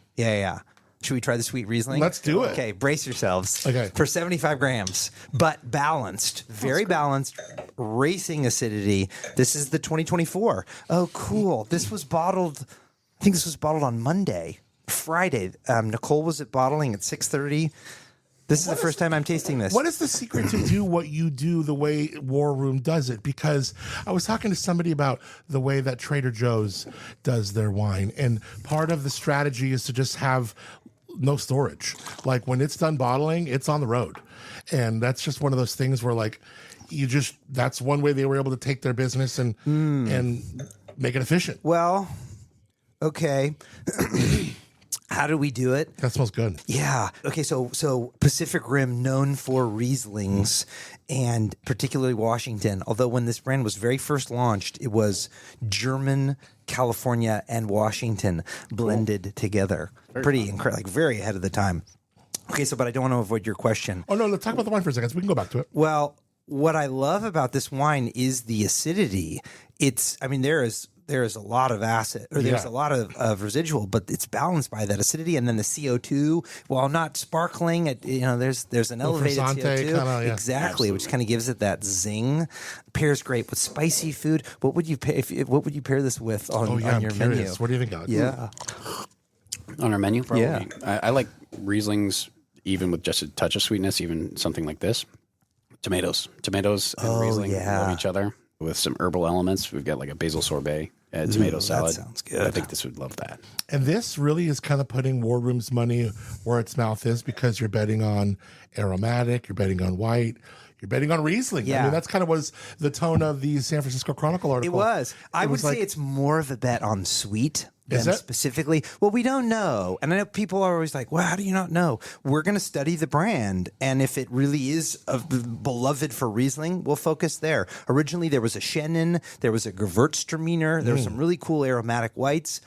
S4: Should we try the sweet Riesling?
S1: Let's do it.
S4: Okay, brace yourselves.
S1: Okay.
S4: For 75 grams, but balanced, very balanced, racing acidity. This is the 2024. Oh, cool. This was bottled. I think this was bottled on Monday, Friday. Nicole was at bottling at 6:30. This is the first time I'm tasting this.
S1: What is the secret to do what you do the way WarRoom does it? Because I was talking to somebody about the way that Trader Joe's does their wine. And part of the strategy is to just have no storage. Like when it's done bottling, it's on the road. And that's just one of those things where that's one way they were able to take their business and make it efficient.
S4: Well, okay. How do we do it?
S1: That smells good.
S4: Yeah. Okay, so Pacific Rim, known for Rieslings, and particularly Washington, although when this brand was very first launched, it was German, California, and Washington blended together. Pretty incredible, like very ahead of the time. Okay, but I don't want to avoid your question.
S1: Oh, no, let's talk about the wine for a second so we can go back to it.
S4: Well, what I love about this wine is the acidity. There is a lot of acid, or there's a lot of residual, but it's balanced by that acidity, and then the CO2. While not sparkling, there's an elevated CO2,
S1: kinda,
S4: exactly, which kind of gives it that zing. Pairs great with spicy food. What would you pair this with on your menu?
S1: What do you think, Alex?
S4: Yeah,
S5: On our menu, probably.
S4: Yeah.
S5: I like Rieslings, even with just a touch of sweetness, even something like this. Tomatoes and Riesling love each other with some herbal elements. We've got like a basil sorbet, tomato salad.
S4: That sounds good.
S5: I think this would love that.
S1: And this really is kind of putting WarRoom's money where its mouth is, because you're betting on aromatic, you're betting on white, you're betting on Riesling.
S4: Yeah.
S1: I mean, that's kind of was the tone of the San Francisco Chronicle article.
S4: it was. I would say
S1: like-
S4: it's more of a bet on sweet than
S1: Is it?
S4: specifically. Well, we don't know. And I know people are always like, well, how do you not know? We're going to study the brand. And if it really is beloved for Riesling, we'll focus there. Originally, there was a Chenin, there was a Gewürztraminer, there were some really cool aromatic whites.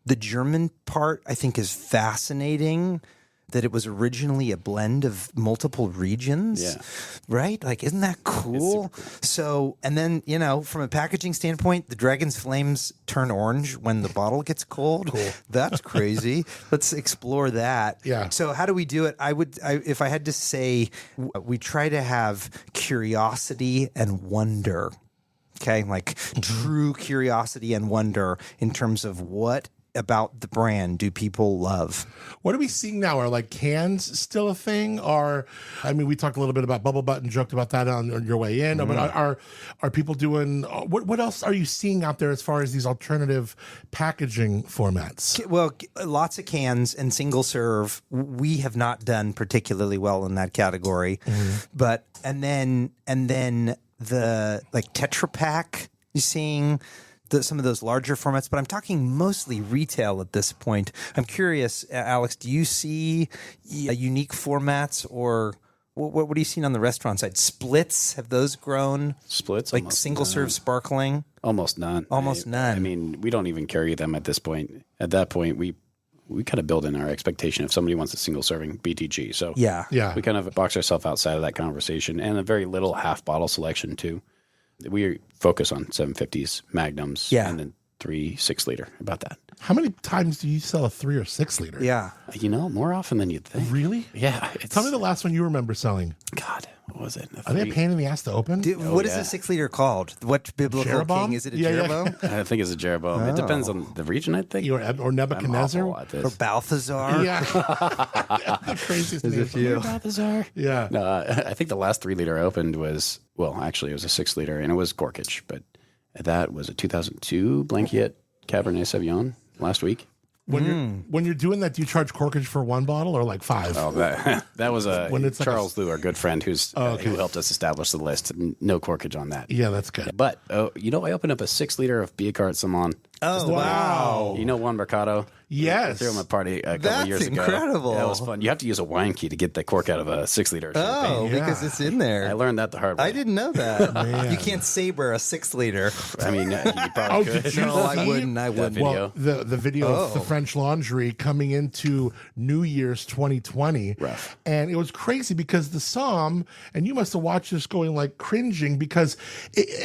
S4: The German part, I think, is fascinating. That it was originally a blend of multiple regions, right? Like, isn't that cool? So, and then, from a packaging standpoint, the Dragon's Flames turn orange when the bottle gets cold. Cool. That's crazy. Let's explore that.
S1: Yeah.
S4: So how do we do it? If I had to say, we try to have curiosity and wonder. Okay. Like true curiosity and wonder in terms of what about the brand do people love?
S1: What are we seeing now? Are like cans still a thing? We talked a little bit about Bubble Butt and joked about that on your way in. But are people doing what else are you seeing out there as far as these alternative packaging formats?
S4: Well, lots of cans and single serve. We have not done particularly well in that category, but and then the like Tetra Pak. You're seeing. Some of those larger formats, but I'm talking mostly retail at this point. I'm curious, Alex, do you see unique formats, or what are you seeing on the restaurant side? Splits, have those grown?
S5: Splits?
S4: Like single serve sparkling?
S5: Almost none.
S4: Almost none.
S5: I mean, we don't even carry them at this point. At that point, we kind of build in our expectation if somebody wants a single serving BTG. So
S4: yeah.
S5: we kind of box ourselves outside of that conversation, and a very little half bottle selection too. We focus on 750s, Magnums, and then 3 6-liter. About that.
S1: How many times do you sell a 3 or 6 liter?
S4: Yeah.
S5: More often than you'd think.
S1: Really?
S5: Yeah.
S1: Tell me the last one you remember selling.
S5: God, what was it?
S1: Are they a pain in the ass to open?
S4: What is a 6-liter called? What biblical
S1: Jeroboam?
S4: king? Is it a Jeroboam?
S5: I think it's a Jeroboam. It depends on the region, I think.
S1: Or Nebuchadnezzar?
S5: I'm awful at this.
S4: Or Balthazar?
S1: Yeah. The craziest name.
S5: Balthazar?
S1: Yeah.
S5: No, I think the last 3-liter I opened was, actually it was a 6-liter, and it was corkage, but that was a 2002 Blanquiet Cabernet Sauvignon last week.
S1: When you're doing that, do you charge corkage for 1 bottle or like 5?
S5: Oh, that was
S1: When it's like
S5: Charles Liu, our good friend, who helped us establish the list. No corkage on that.
S1: Yeah, that's good.
S5: But I opened up a 6-liter of Biacart Saumon.
S4: Oh, wow.
S5: Juan Mercado?
S1: Yes.
S5: I threw him a party a couple years ago.
S4: That's incredible.
S5: That was fun. You have to use a wine key to get the cork out of a 6-liter champagne.
S4: Oh, because it's in there.
S5: I learned that the hard way.
S4: I didn't know that. You can't saber a 6-liter.
S5: I mean, you probably could.
S1: Did you
S4: No, I
S1: see
S4: wouldn't. I wouldn't.
S5: video?
S1: Well, the video of the French Laundry coming into New Year's 2020.
S5: Rough.
S1: And it was crazy because the Somme, and you must have watched this going like cringing, because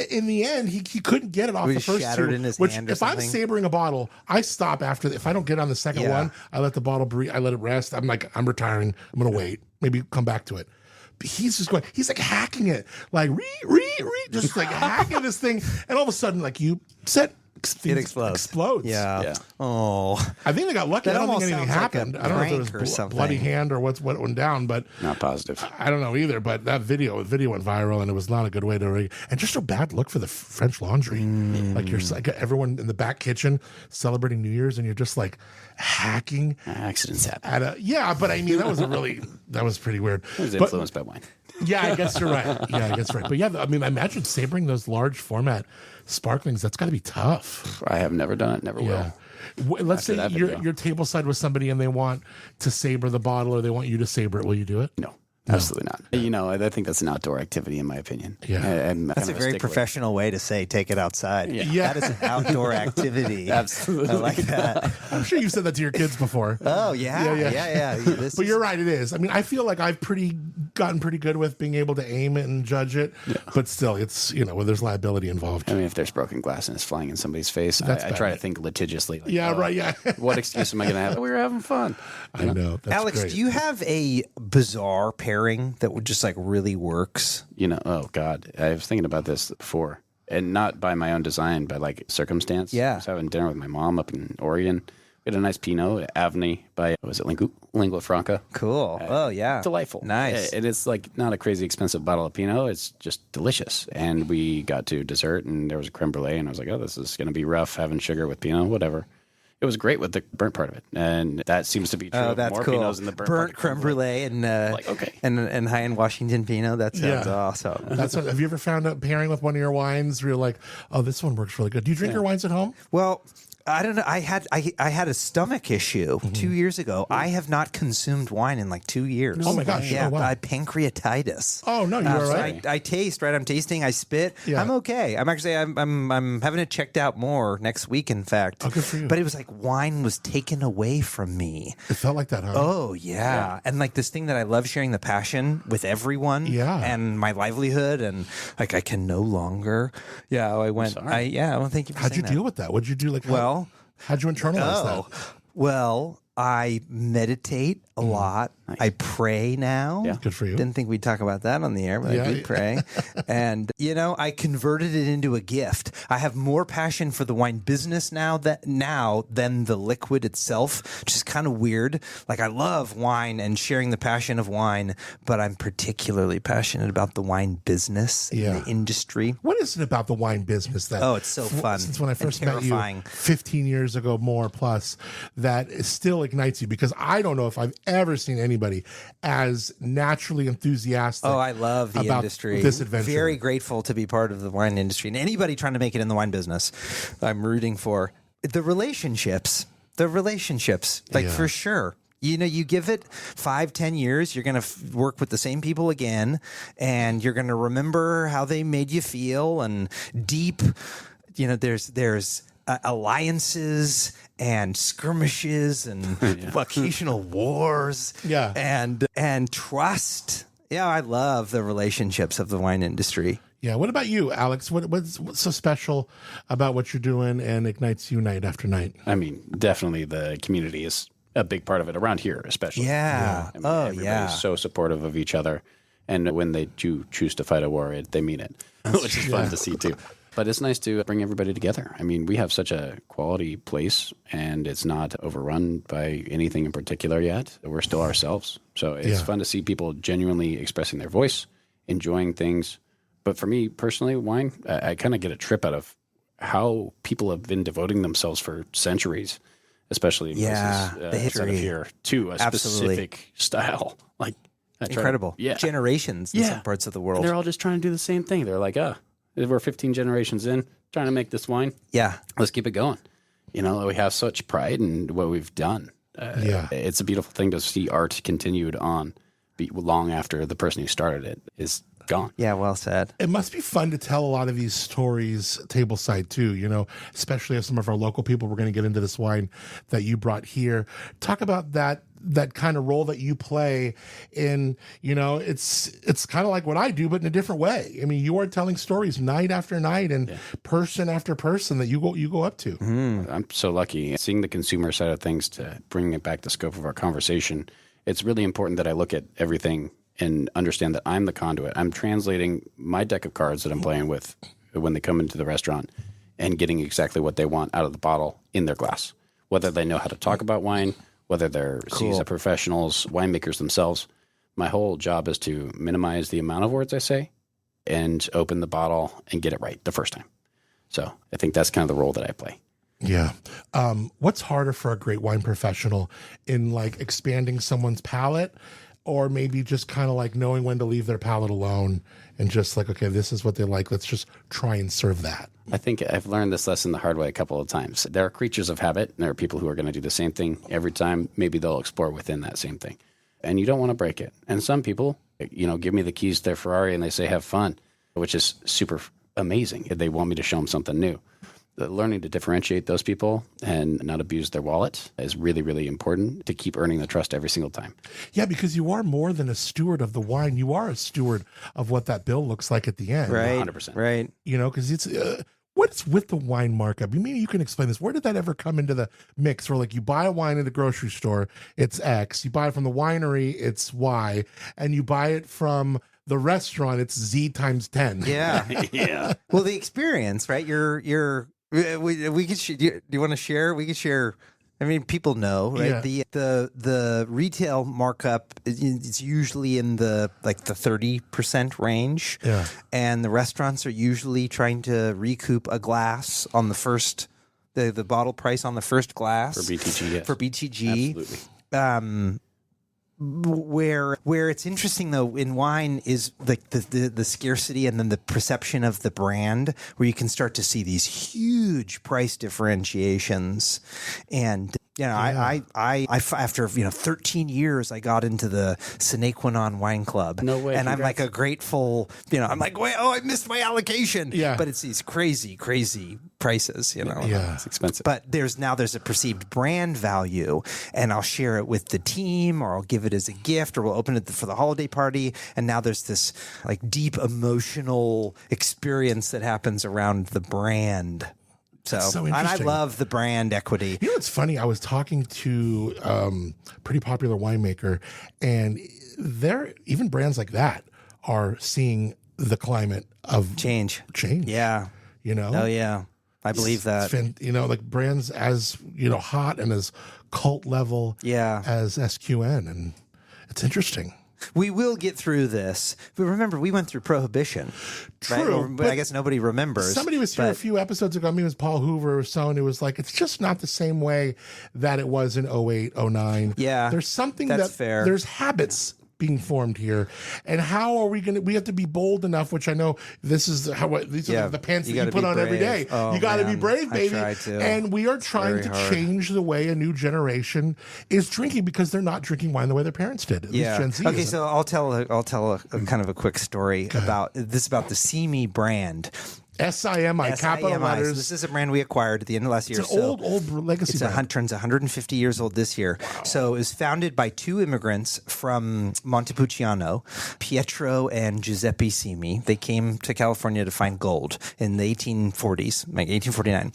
S1: in the end, he couldn't get it off
S4: Was
S1: the first
S4: shattered
S1: two.
S4: in his
S1: Which,
S4: hand or
S1: if I'm
S4: something?
S1: sabering a bottle, I stop after. If I don't get on the second one, I let the bottle breathe. I let it rest. I'm like, I'm retiring. I'm going to wait. Maybe come back to it. But he's just going, he's like hacking it. Like, just like hacking this thing. And all of a sudden, like you said,
S4: It explodes. Yeah. Oh.
S1: I think they got lucky.
S4: That
S1: I don't think
S4: almost
S1: anything
S4: sounds like a
S1: happened. I don't know if
S4: prank
S1: it
S4: or
S1: was
S4: something.
S1: bloody hand or what went down, but
S5: Not positive.
S1: I don't know either. But that video went viral, and it was not a good way to. And just a bad look for the French Laundry. Like you're like everyone in the back kitchen celebrating New Year's, and you're just like hacking.
S5: Accidents happen.
S1: But I mean that was pretty weird.
S5: It was
S1: But-
S5: influenced by wine.
S1: Yeah, I guess you're right. But yeah, I mean, I imagine sabering those large format sparklings. That's got to be tough.
S5: I have never done it. Never will.
S1: Let's
S5: After
S1: say
S5: that
S1: you're
S5: video.
S1: table side with somebody and they want to saber the bottle, or they want you to saber it. Will you do it?
S5: No. Absolutely not. I think that's an outdoor activity, in my opinion.
S1: Yeah.
S4: That's a very professional way to say take it outside.
S1: Yeah.
S4: That is an outdoor activity.
S5: Absolutely.
S4: I like that.
S1: I'm sure you've said that to your kids before.
S4: Oh, yeah.
S1: Yeah.
S4: This
S1: But
S4: is-
S1: you're right, it is. I mean, I feel like I've pretty gotten pretty good with being able to aim it and judge it, but still, it's, when there's liability involved.
S5: I mean, if there's broken glass and it's flying in somebody's face, I try to think litigiously. Like,
S1: right. Yeah.
S5: What excuse am I going to have? We were having fun.
S1: I know. That's
S4: Alex,
S1: great.
S4: do you have a bizarre pairing that would just like really works?
S5: Oh God, I was thinking about this before, and not by my own design, but like circumstance.
S4: Yeah.
S5: I was having dinner with my mom up in Oregon. We had a nice Pinot, Avni by, Lingua Franca.
S4: Cool. Oh, yeah.
S5: Delightful.
S4: Nice.
S5: And it's like not a crazy expensive bottle of Pinot. It's just delicious. And we got to dessert, and there was a creme brulee, and I was like, oh, this is going to be rough having sugar with Pinot, whatever. It was great with the burnt part of it, and that seems to be true.
S4: Oh,
S5: of
S4: that's
S5: more
S4: cool.
S5: Pinots than the burnt part
S4: creme brulee and
S5: okay.
S4: and high-end Washington Pinot. That sounds awesome.
S1: Have you ever found out pairing with one of your wines where you're like, oh, this one works really good? Do you drink your wines at home?
S4: Well, I don't know. I had a stomach issue 2 years ago. I have not consumed wine in like 2 years.
S1: Oh my gosh!
S4: Yeah,
S1: Oh, wow.
S4: I had pancreatitis.
S1: Oh no, you're all right.
S4: I taste, right? I'm tasting. I spit.
S1: Yeah.
S4: I'm okay. I'm having it checked out more next week. In fact,
S1: Oh, good for you.
S4: But it was like wine was taken away from me.
S1: It felt like that, huh?
S4: Oh yeah. And like this thing that I love sharing the passion with everyone.
S1: Yeah.
S4: And my livelihood, and like I can no longer. Yeah. I went. Well, thank you. For
S1: How'd you
S4: saying
S1: deal with that? What'd you do? How'd you internalize that?
S4: Well, I meditate a lot.
S5: Nice.
S4: I pray now.
S5: Yeah.
S1: Good for you.
S4: Didn't think we'd talk about that on the air, but I did pray. And, I converted it into a gift. I have more passion for the wine business now than the liquid itself, which is kind of weird. Like, I love wine and sharing the passion of wine, but I'm particularly passionate about the wine business, the industry.
S1: What is it about the wine business that?
S4: Oh, it's so fun.
S1: Since when I first
S4: and
S1: met you
S4: terrifying.
S1: 15 years ago, more plus, that still ignites you, because I don't know if I've ever seen anybody as naturally enthusiastic.
S4: Oh, I love the
S1: about
S4: industry.
S1: This adventure.
S4: Very grateful to be part of the wine industry, and anybody trying to make it in the wine business, I'm rooting for. The relationships, for sure. You give it 5-10 years, you're going to work with the same people again, and you're going to remember how they made you feel, and deep, there's alliances and skirmishes and occasional wars, and trust. Yeah, I love the relationships of the wine industry.
S1: Yeah. What about you, Alex? What's so special about what you're doing and ignites you night after night?
S5: I mean, definitely the community is a big part of it around here, especially.
S4: Yeah.
S5: I mean, everybody's so supportive of each other, and when they do choose to fight a war, they mean it, which is fun to see too. But it's nice to bring everybody together. I mean, we have such a quality place, and it's not overrun by anything in particular yet. We're still ourselves. So it's fun to see people genuinely expressing their voice, enjoying things. But for me personally, wine, I kind of get a trip out of how people have been devoting themselves for centuries, especially in places
S4: the history
S5: outside of here, to a specific style. Like
S4: incredible. Generations in some parts of the world.
S5: And they're all just trying to do the same thing. They're like, we're 15 generations in, trying to make this wine. Yeah. Let's keep it going. We have such pride in what we've done. It's a beautiful thing to see art continued on long after the person who started it is gone. Yeah, well said.
S1: It must be fun to tell a lot of these stories tableside too, especially as some of our local people. We're going to get into this wine that you brought here. Talk about that kind of role that you play in, it's kind of like what I do, but in a different way. I mean, you are telling stories night after night and person after person that you go up to.
S5: I'm so lucky. Seeing the consumer side of things, to bring it back to the scope of our conversation, it's really important that I look at everything and understand that I'm the conduit. I'm translating my deck of cards that I'm playing with when they come into the restaurant and getting exactly what they want out of the bottle in their glass. Whether they know how to talk about wine, whether they're CISA professionals, winemakers themselves, my whole job is to minimize the amount of words I say and open the bottle and get it right the first time. So I think that's kind of the role that I play.
S1: Yeah. What's harder for a great wine professional in expanding someone's palate, or maybe just kind of knowing when to leave their palate alone and just okay, this is what they like. Let's just try and serve that.
S5: I think I've learned this lesson the hard way a couple of times. There are creatures of habit, and there are people who are going to do the same thing every time. Maybe they'll explore within that same thing. And you don't want to break it. And some people, give me the keys to their Ferrari and they say, have fun, which is super amazing. They want me to show them something new. learning to differentiate those people and not abuse their wallet is really, really important to keep earning the trust every single time.
S1: Yeah, because you are more than a steward of the wine. You are a steward of what that bill looks like at the end.
S4: Right.
S5: 100%.
S4: Right.
S1: You know, because it's what's with the wine markup? Maybe you can explain this. Where did that ever come into the mix? Where like you buy a wine at the grocery store, it's X. You buy it from the winery, it's Y, and you buy it from the restaurant, it's Z times 10.
S4: Yeah.
S5: Yeah.
S4: Well, the experience, right? We could. Do you want to share? We could share. I mean, people know, right?
S1: Yeah.
S4: The retail markup is usually in the 30% range.
S1: Yeah.
S4: And the restaurants are usually trying to recoup a glass on the first, the bottle price on the first glass
S5: For BTG, yes.
S4: For BTG.
S5: Absolutely.
S4: Where it's interesting though in wine is like the scarcity and then the perception of the brand, where you can start to see these huge price differentiations. And I after 13 years I got into the Sine Qua Non Wine Club.
S5: No way,
S4: And I'm
S5: congrats.
S4: like a grateful, I'm like, wait, I missed my allocation.
S1: Yeah.
S4: But it's these crazy prices,
S1: Yeah.
S5: It's expensive.
S4: But there's a perceived brand value, and I'll share it with the team, or I'll give it as a gift, or we'll open it for the holiday party. And now there's this like deep emotional experience that happens around the brand.
S1: so
S4: And I
S1: interesting.
S4: love the brand equity.
S1: You know what's funny? I was talking to pretty popular winemaker, and even brands like that are seeing the climate of
S4: Change. Yeah.
S1: You know?
S4: Oh yeah. I believe that.
S1: Like brands as hot and as cult level
S4: Yeah.
S1: as SQN, and it's interesting.
S4: We will get through this. But remember, we went through Prohibition.
S1: True,
S4: Right?
S1: but
S4: I guess nobody remembers.
S1: Somebody was here a
S4: but-
S1: few episodes ago. I mean, it was Paul Hoover or someone who was like, it's just not the same way that it was in 08, 09.
S4: Yeah,
S1: There's something
S4: that's
S1: that
S4: fair.
S1: There's habits being formed here. And how are we going to, we have to be bold enough, which I know these are the pants
S4: you
S1: that you
S4: gotta
S1: put
S4: be
S1: on every day.
S4: brave. Oh,
S1: you got to be
S4: man.
S1: brave,
S4: I
S1: baby.
S4: try to.
S1: And we are trying
S4: very
S1: to
S4: hard.
S1: change the way a new generation is drinking, because they're not drinking wine the way their parents did. At least Gen Z
S4: Okay,
S1: isn't.
S4: so I'll tell a kind of a quick story about the Simi brand.
S1: SIMI, capital
S4: SIMI. So
S1: letters.
S4: this is a brand we acquired at the end of last year.
S1: It's an old legacy
S4: It's
S1: brand.
S4: turns 150 years old this year. So it was founded by two immigrants from Montepulciano, Pietro and Giuseppe Simi. They came to California to find gold in the 1840s, like 1849.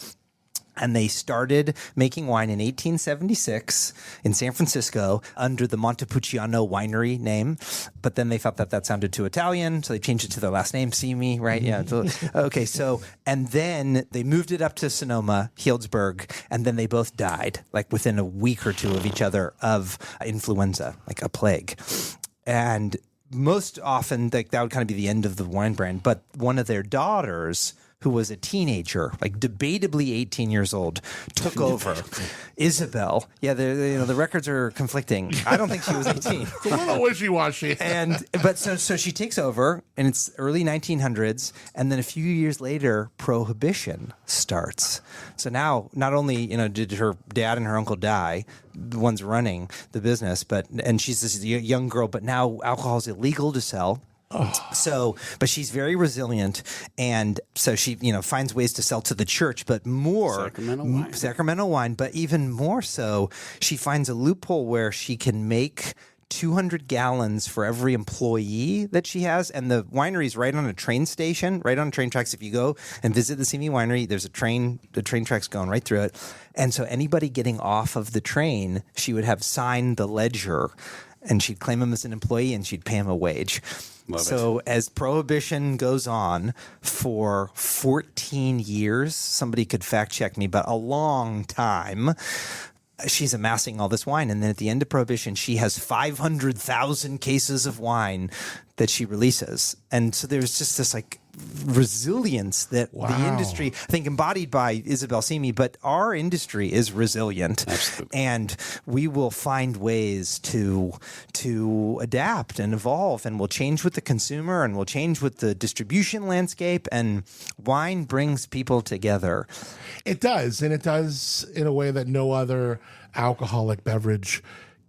S4: And they started making wine in 1876 in San Francisco under the Montepulciano winery name. But then they felt that sounded too Italian, so they changed it to their last name, Simi, right? Yeah. Okay, and then they moved it up to Sonoma, Healdsburg, and then they both died, like within a week or two of each other, of influenza, like a plague. And most often, that would kind of be the end of the wine brand. But one of their daughters, who was a teenager, like debatably 18 years old, took over. Isabel. Yeah, the records are conflicting. I don't think she was 18.
S1: It's a little wishy-washy.
S4: But so she takes over, and it's early 1900s, and then a few years later, Prohibition starts. So now, not only did her dad and her uncle die, the ones running the business, and she's this young girl, but now alcohol is illegal to sell. So, but she's very resilient, and so she, finds ways to sell to the church, but more Sacramento wine, but even more so, she finds a loophole where she can make 200 gallons for every employee that she has. And the winery's right on a train station, right on train tracks. If you go and visit the Simi winery, there's the train tracks going right through it. And so anybody getting off of the train, she would have signed the ledger, and she'd claim him as an employee, and she'd pay him a wage. So as Prohibition goes on for 14 years, somebody could fact check me, but a long time, she's amassing all this wine. And then at the end of Prohibition, she has 500,000 cases of wine that she releases. And so there's just this like resilience that the industry, I think, embodied by Isabel Simi, but our industry is resilient.
S5: Absolutely.
S4: And we will find ways to adapt and evolve, and we'll change with the consumer, and we'll change with the distribution landscape, and wine brings people together.
S1: It does, and it does in a way that no other alcoholic beverage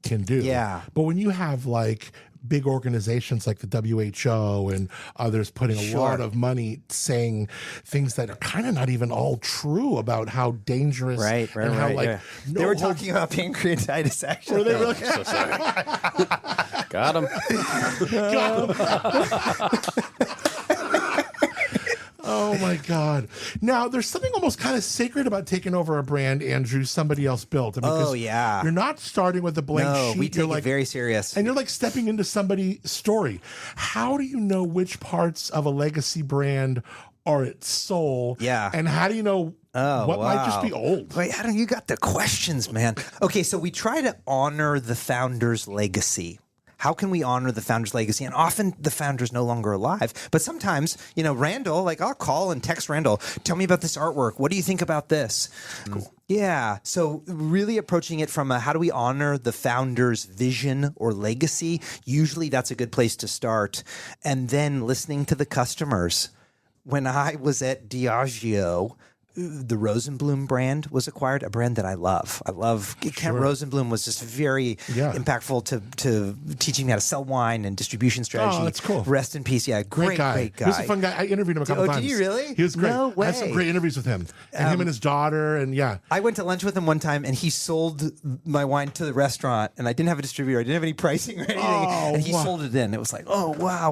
S1: can do.
S4: Yeah.
S1: But when you have like big organizations like the WHO and others putting a lot of money saying things that are kind of not even all true about how dangerous and how
S4: No they were talking about pancreatitis, actually.
S1: Were they really?
S5: So sorry. Got him.
S1: Oh my God. Now, there's something almost kind of sacred about taking over a brand, Andrew, somebody else built.
S4: Oh, yeah.
S1: You're not starting with a blank sheet.
S4: We take it very serious.
S1: And you're like stepping into somebody's story. How do you know which parts of a legacy brand are its soul?
S4: Yeah.
S1: And how do you know what might just be old?
S4: Wait, Adam, you got the questions, man. Okay, so we try to honor the founder's legacy. How can we honor the founder's legacy? And often the founder's no longer alive. But sometimes, Randall, like I'll call and text Randall, tell me about this artwork. What do you think about this? Cool. Yeah. So really approaching it from how do we honor the founder's vision or legacy? Usually that's a good place to start. And then listening to the customers. When I was at Diageo, the Rosenblum brand was acquired, a brand that I love. Kent Rosenblum was just very impactful to teaching me how to sell wine and distribution strategy.
S1: Oh, that's cool.
S4: Rest in peace. Yeah, great guy.
S1: He was a fun guy. I interviewed him a couple times.
S4: Did you really?
S1: He was great.
S4: No way.
S1: I had some great interviews with him. And him and his daughter, and
S4: I went to lunch with him one time, and he sold my wine to the restaurant, and I didn't have a distributor. I didn't have any pricing or anything. And he sold it in. It was like, oh, wow.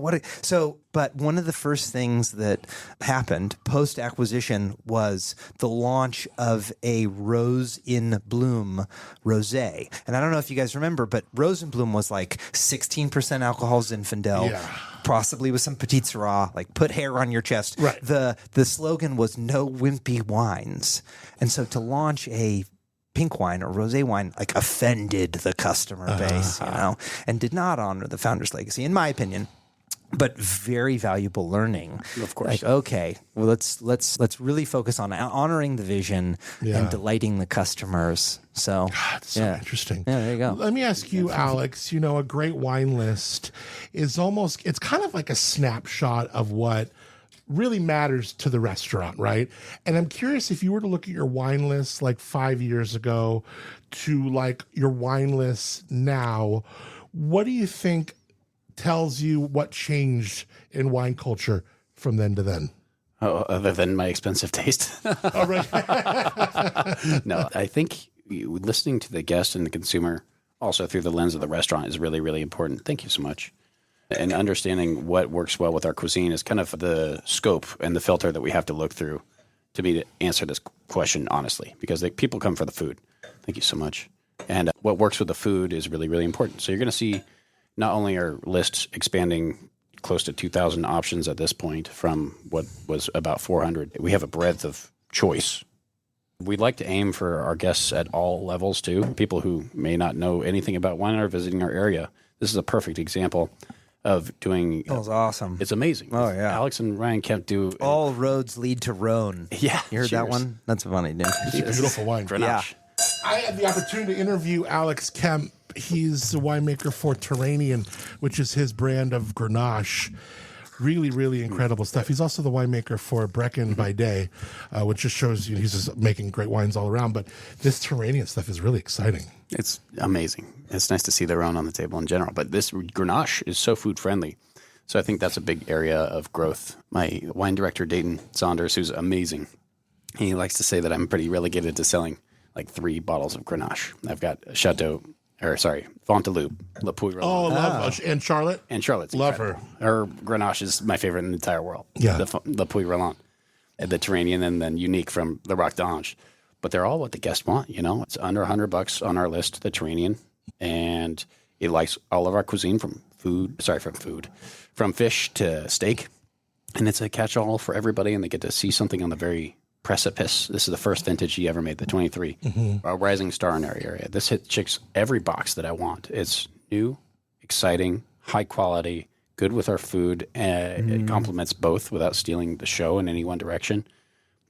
S4: But one of the first things that happened post-acquisition was the launch of a Rose in Bloom rosé. And I don't know if you guys remember, but Rose in Bloom was like 16% alcohol Zinfandel, possibly with some Petites Canailles, like put hair on your chest.
S1: Right.
S4: The slogan was no wimpy wines. And so to launch a pink wine or rosé wine like offended the customer base, and did not honor the founder's legacy, in my opinion. But very valuable learning.
S5: Of course.
S4: Like, okay, well, let's really focus on honoring the vision and delighting the customers. So,
S1: it's so interesting.
S4: Yeah, there you go.
S1: Let me ask you, Alex, a great wine list is it's kind of like a snapshot of what really matters to the restaurant, right? And I'm curious if you were to look at your wine list like 5 years ago to like your wine list now, what do you think tells you what changed in wine culture from then to then?
S5: Oh, other than my expensive taste.
S1: All right.
S5: No, I think listening to the guest and the consumer also through the lens of the restaurant is really, really important. Thank you so much. And understanding what works well with our cuisine is kind of the scope and the filter that we have to look through to answer this question honestly, because people come for the food. Thank you so much. And what works with the food is really, really important. So you're going to see not only our lists expanding close to 2,000 options at this point from what was about 400, we have a breadth of choice. We'd like to aim for our guests at all levels too. People who may not know anything about wine or visiting our area. This is a perfect example of doing.
S4: That was awesome.
S5: It's amazing.
S4: Oh yeah.
S5: Alex and Ryan Kemp do.
S4: All roads lead to Rhone.
S5: Yeah.
S4: You heard that one? That's funny, dude.
S1: It's a beautiful wine.
S5: Grenache.
S1: I had the opportunity to interview Alex Kemp. He's a winemaker for Terranian, which is his brand of Grenache. Really, really incredible stuff. He's also the winemaker for Brecken by day, which just shows you he's just making great wines all around. But this Terranian stuff is really exciting.
S5: It's amazing. It's nice to see their own on the table in general. But this Grenache is so food friendly. So I think that's a big area of growth. My wine director, Dayton Saunders, who's amazing, he likes to say that I'm pretty relegated to selling like 3 bottles of Grenache. I've got Fontaloupe, La Puy Roland.
S1: Oh, love and Charlotte.
S5: And Charlotte's
S1: love
S5: incredible. Her Grenache is my favorite in the entire world.
S1: Yeah.
S5: The La Puy Roland, the Terranian, and then Unique from the Roc d'Ange. But they're all what the guests want, It's under $100 on our list, the Terranian. And it likes all of our cuisine from fish to steak. And it's a catch-all for everybody, and they get to see something on the very precipice. This is the first vintage he ever made, the 23. A rising star in our area. This checks every box that I want. It's new, exciting, high quality, good with our food. It complements both without stealing the show in any one direction.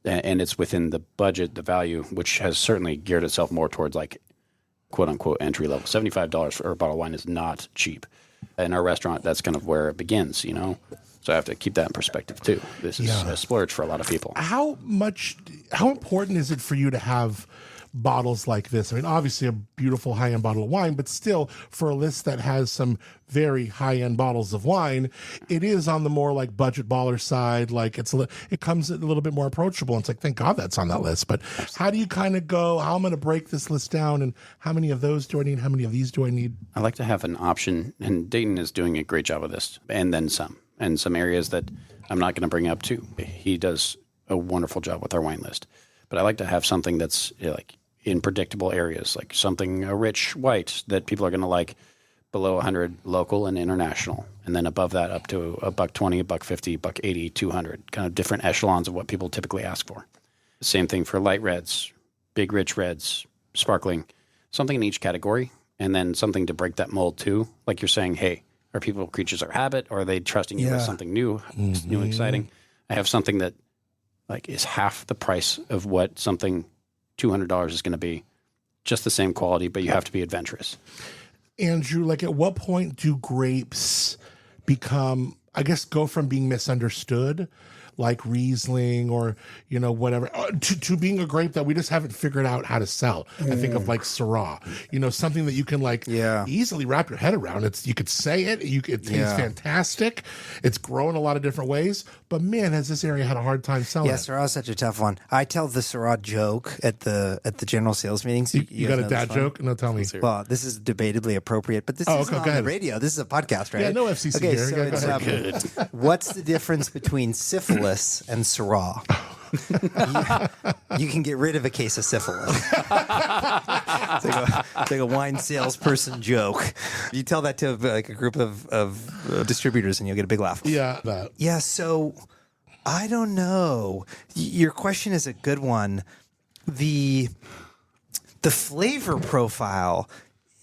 S5: And it's within the budget, the value, which has certainly geared itself more towards like quote unquote entry level. $75 for a bottle of wine is not cheap. In our restaurant, that's kind of where it begins, So I have to keep that in perspective too. This is a splurge for a lot of people.
S1: How important is it for you to have bottles like this? I mean, obviously a beautiful high-end bottle of wine, but still for a list that has some very high-end bottles of wine, it is on the more like budget baller side. Like it comes a little bit more approachable. And it's like, thank God that's on that list. But how do you kind of go, how I'm going to break this list down, and how many of those do I need? How many of these do I need?
S5: I like to have an option, and Dayton is doing a great job of this, and then some. And some areas that I'm not going to bring up too. He does a wonderful job with our wine list. But I like to have something that's like in predictable areas, like something a rich white that people are going to like, below 100 local and international, and then above that up to $120, $150, $180, 200, kind of different echelons of what people typically ask for. Same thing for light reds, big rich reds, sparkling, something in each category, and then something to break that mold too. Like you're saying, hey, are people creatures of habit, or are they trusting you with something new, new and exciting? I have something that like is half the price of what something $200 is going to be, just the same quality, but you have to be adventurous.
S1: Andrew, like at what point do grapes become, I guess, go from being misunderstood, like Riesling or, you know, whatever, to being a grape that we just haven't figured out how to sell? I think of like Syrah, you know, something that you can like easily wrap your head around. You could say it, it tastes fantastic. It's grown a lot of different ways, but man, has this area had a hard time selling.
S4: Yeah, Syrah is such a tough one. I tell the Syrah joke at the general sales meetings.
S1: You got a dad joke? No, tell me.
S4: Well, this is debatably appropriate, but this isn't on the radio. This is a podcast, right?
S1: Yeah, no FCC
S4: okay,
S1: here.
S4: So it's, what's the difference between syphilis and Syrah? You can get rid of a case of syphilis. It's like a wine salesperson joke. You tell that to like a group of distributors and you'll get a big laugh.
S1: Yeah. That.
S4: Yeah, so I don't know. Your question is a good one. The flavor profile,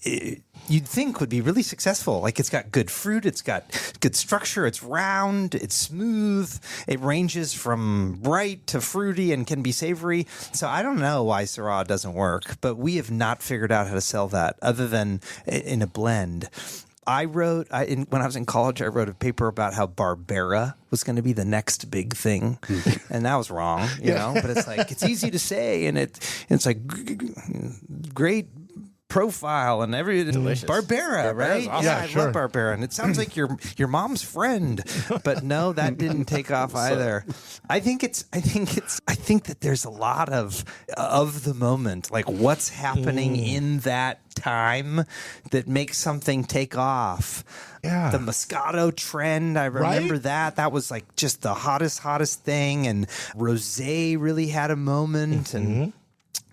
S4: you'd think would be really successful. Like it's got good fruit, it's got good structure, it's round, it's smooth, it ranges from bright to fruity and can be savory. So I don't know why Syrah doesn't work, but we have not figured out how to sell that other than in a blend. When I was in college, I wrote a paper about how Barbera was going to be the next big thing, and that was wrong, you know. But it's like it's easy to say, and it's like great profile and everything.
S5: Delicious.
S4: Barbera, right?
S5: Awesome.
S4: Yeah, I
S1: sure.
S4: love Barbera, and it sounds like your mom's friend, but no, that didn't take off either. I think that there's a lot of the moment, like what's happening in that time that makes something take off.
S1: Yeah.
S4: The Moscato trend, I remember that. That was like just the hottest thing, and Rosé really had a moment, and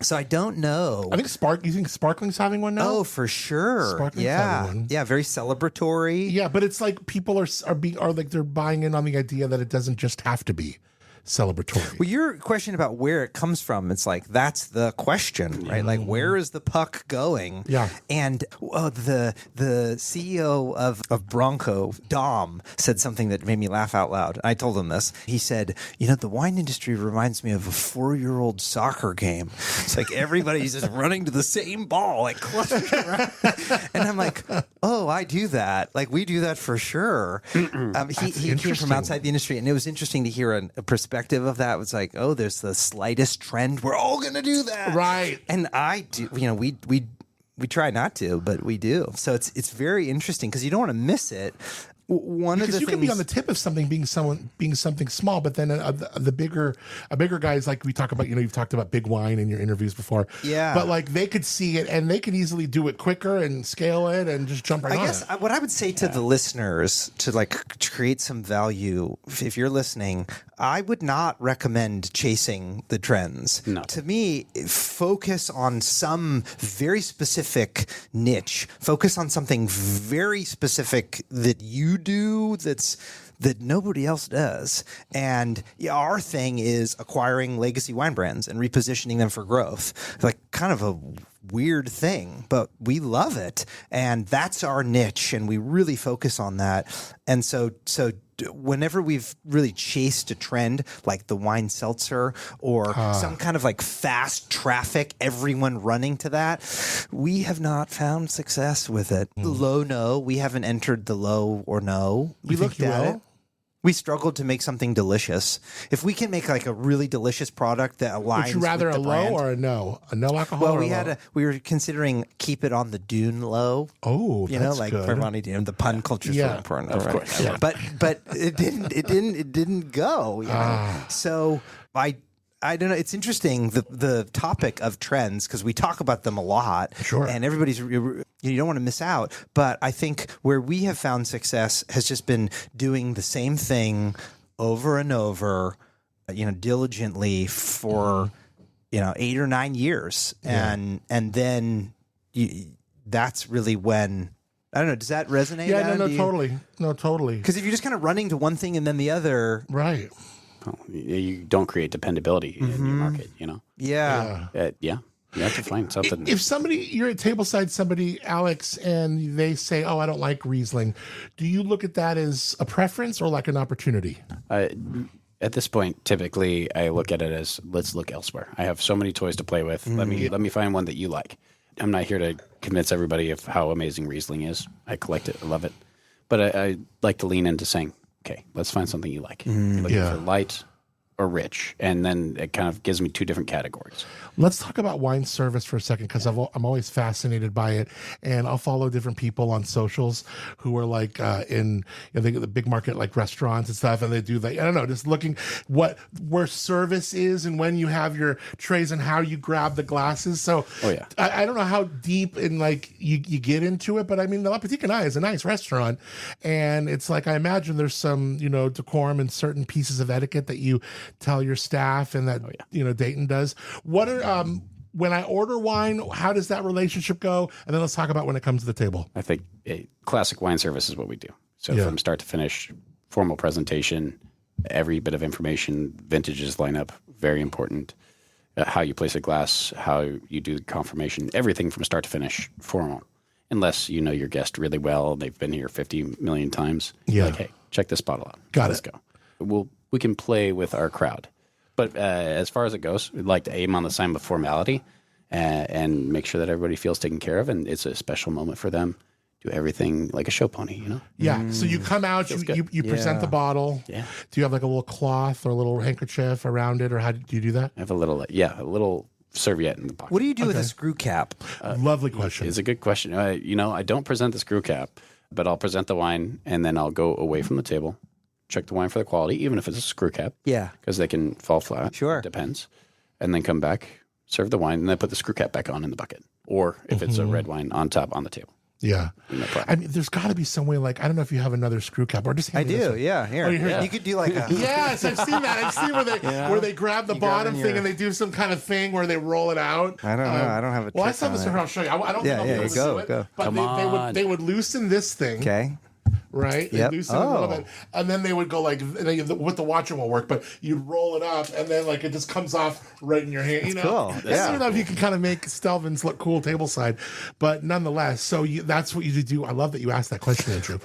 S4: so I don't know.
S1: I think you think Sparkling's having one now?
S4: Oh, for sure.
S1: Sparkling's having one.
S4: Yeah, very celebratory.
S1: Yeah, but it's like people are like they're buying in on the idea that it doesn't just have to be celebratory.
S4: Well, your question about where it comes from, it's like that's the question, right? Like where is the puck going?
S1: Yeah.
S4: And the CEO of Bronco, Dom, said something that made me laugh out loud. I told him this. He said, you know, the wine industry reminds me of a 4-year-old soccer game. It's like everybody's just running to the same ball, like clustering around. And I'm like, oh, I do that. Like we do that for sure. He came from outside the industry, and it was interesting to hear a perspective of that. It was like, oh, there's the slightest trend. We're all going to do that.
S1: Right.
S4: And I do, you know, we try not to, but we do. So it's very interesting because you don't want to miss it. One of the
S1: you
S4: things
S1: can be on the tip of something being something small, but then a bigger guy is like we talk about. You know, you've talked about big wine in your interviews before.
S4: Yeah.
S1: But like they could see it and they could easily do it quicker and scale it and just jump right on it.
S4: I guess what I would say to the listeners to create some value, if you're listening, I would not recommend chasing the trends.
S5: No.
S4: To me, focus on some very specific niche. Focus on something very specific that you do that nobody else does. And our thing is acquiring legacy wine brands and repositioning them for growth. Like kind of a weird thing, but we love it. And that's our niche, and we really focus on that. And so whenever we've really chased a trend like the wine seltzer or some kind of like fast traffic, everyone running to that, we have not found success with it. Low no, we haven't entered the low or no. We looked at it. We struggled to make something delicious. If we can make like a really delicious product that aligns,
S1: Would you rather
S4: with
S1: a
S4: the
S1: low
S4: brand,
S1: or a no? A no alcohol?
S4: well,
S1: or
S4: we
S1: a
S4: had
S1: low?
S4: we were considering keep it on the Dune low.
S1: Oh,
S4: You know,
S1: that's
S4: like
S1: good.
S4: for Bonny Doon, the pun culture is
S1: Yeah.
S4: so important.
S5: Of
S4: right?
S5: course, yeah.
S4: But it didn't go. You know? So I don't know. It's interesting the topic of trends because we talk about them a lot.
S1: Sure.
S4: And everybody's you don't want to miss out. But I think where we have found success has just been doing the same thing over and over, diligently for 8 or 9 years, and then that's really when. I don't know. Does that resonate?
S1: Yeah,
S4: Adam?
S1: totally.
S4: Because if you're just kind of running to one thing and then the other,
S1: Right.
S5: You don't create dependability in your market,
S4: yeah.
S5: You have to find something.
S1: If you're at tableside somebody, Alex, and they say, "Oh, I don't like Riesling," do you look at that as a preference or like an opportunity?
S5: At this point, typically, I look at it as let's look elsewhere. I have so many toys to play with. Let me find one that you like. I'm not here to convince everybody of how amazing Riesling is. I collect it, I love it, but I like to lean into saying, okay, let's find something you like. You're looking for light or rich, and then it kind of gives me two different categories.
S1: Let's talk about wine service for a second because I'm always fascinated by it, and I'll follow different people on socials who are like in the big market like restaurants and stuff, and they do like I don't know, just looking where service is and when you have your trays and how you grab the glasses. So I don't know how deep in like you get into it, but I mean the Petites Canailles is a nice restaurant, and it's like I imagine there's some decorum and certain pieces of etiquette that you tell your staff and that Dayton does. What are when I order wine, how does that relationship go? And then let's talk about when it comes to the table.
S5: I think a classic wine service is what we do. So from start to finish, formal presentation, every bit of information, vintages lineup, very important. How you place a glass, how you do the confirmation, everything from start to finish, formal. Unless you know your guest really well, they've been here 50 million times.
S1: Yeah.
S5: Like, hey, check this bottle out.
S1: Let's
S5: go. We can play with our crowd. But as far as it goes, we'd like to aim on the same of formality and make sure that everybody feels taken care of. And it's a special moment for them. Do everything like a show pony,
S1: Yeah. So you come out, you present the bottle.
S5: Yeah.
S1: Do you have like a little cloth or a little handkerchief around it, or how do you do that?
S5: I have a little serviette in the pocket.
S4: What do you do with a screw cap?
S1: Lovely question.
S5: It's a good question. I don't present the screw cap, but I'll present the wine and then I'll go away from the table, check the wine for the quality, even if it's a screw cap.
S4: Yeah.
S5: Because they can fall flat.
S4: Sure.
S5: It depends. And then come back, serve the wine, and then put the screw cap back on in the bucket. Or if it's a red wine, on top on the table.
S1: Yeah.
S5: No problem.
S1: I mean, there's got to be some way, like, I don't know if you have another screw cap or just
S4: I
S1: hand me this
S4: do.
S1: one.
S4: Yeah. Here. You could do like a.
S1: Yes, I've seen that. I've seen where they grab the
S4: You grab
S1: bottom
S4: in
S1: thing
S4: your-
S1: and they do some kind of thing where they roll it out.
S4: I don't know. I don't have a
S1: Well, I
S4: trick
S1: saw
S4: on
S1: this
S4: it.
S1: before. I'll show you. I don't think I'll be able to
S4: go,
S1: do it.
S4: go.
S1: But
S5: Come
S1: they
S5: on.
S1: would loosen this thing.
S4: Okay.
S1: Right? They
S4: Yep.
S1: loosen it a little
S4: Oh.
S1: bit. And then they would go like, with the watch it won't work, but you roll it up and then like it just comes off right in your hand.
S4: cool.
S1: I
S4: Yeah.
S1: don't know if you can kind of make Stelvin's look cool tableside, but nonetheless, so that's what you do. I love that you asked that question, Andrew.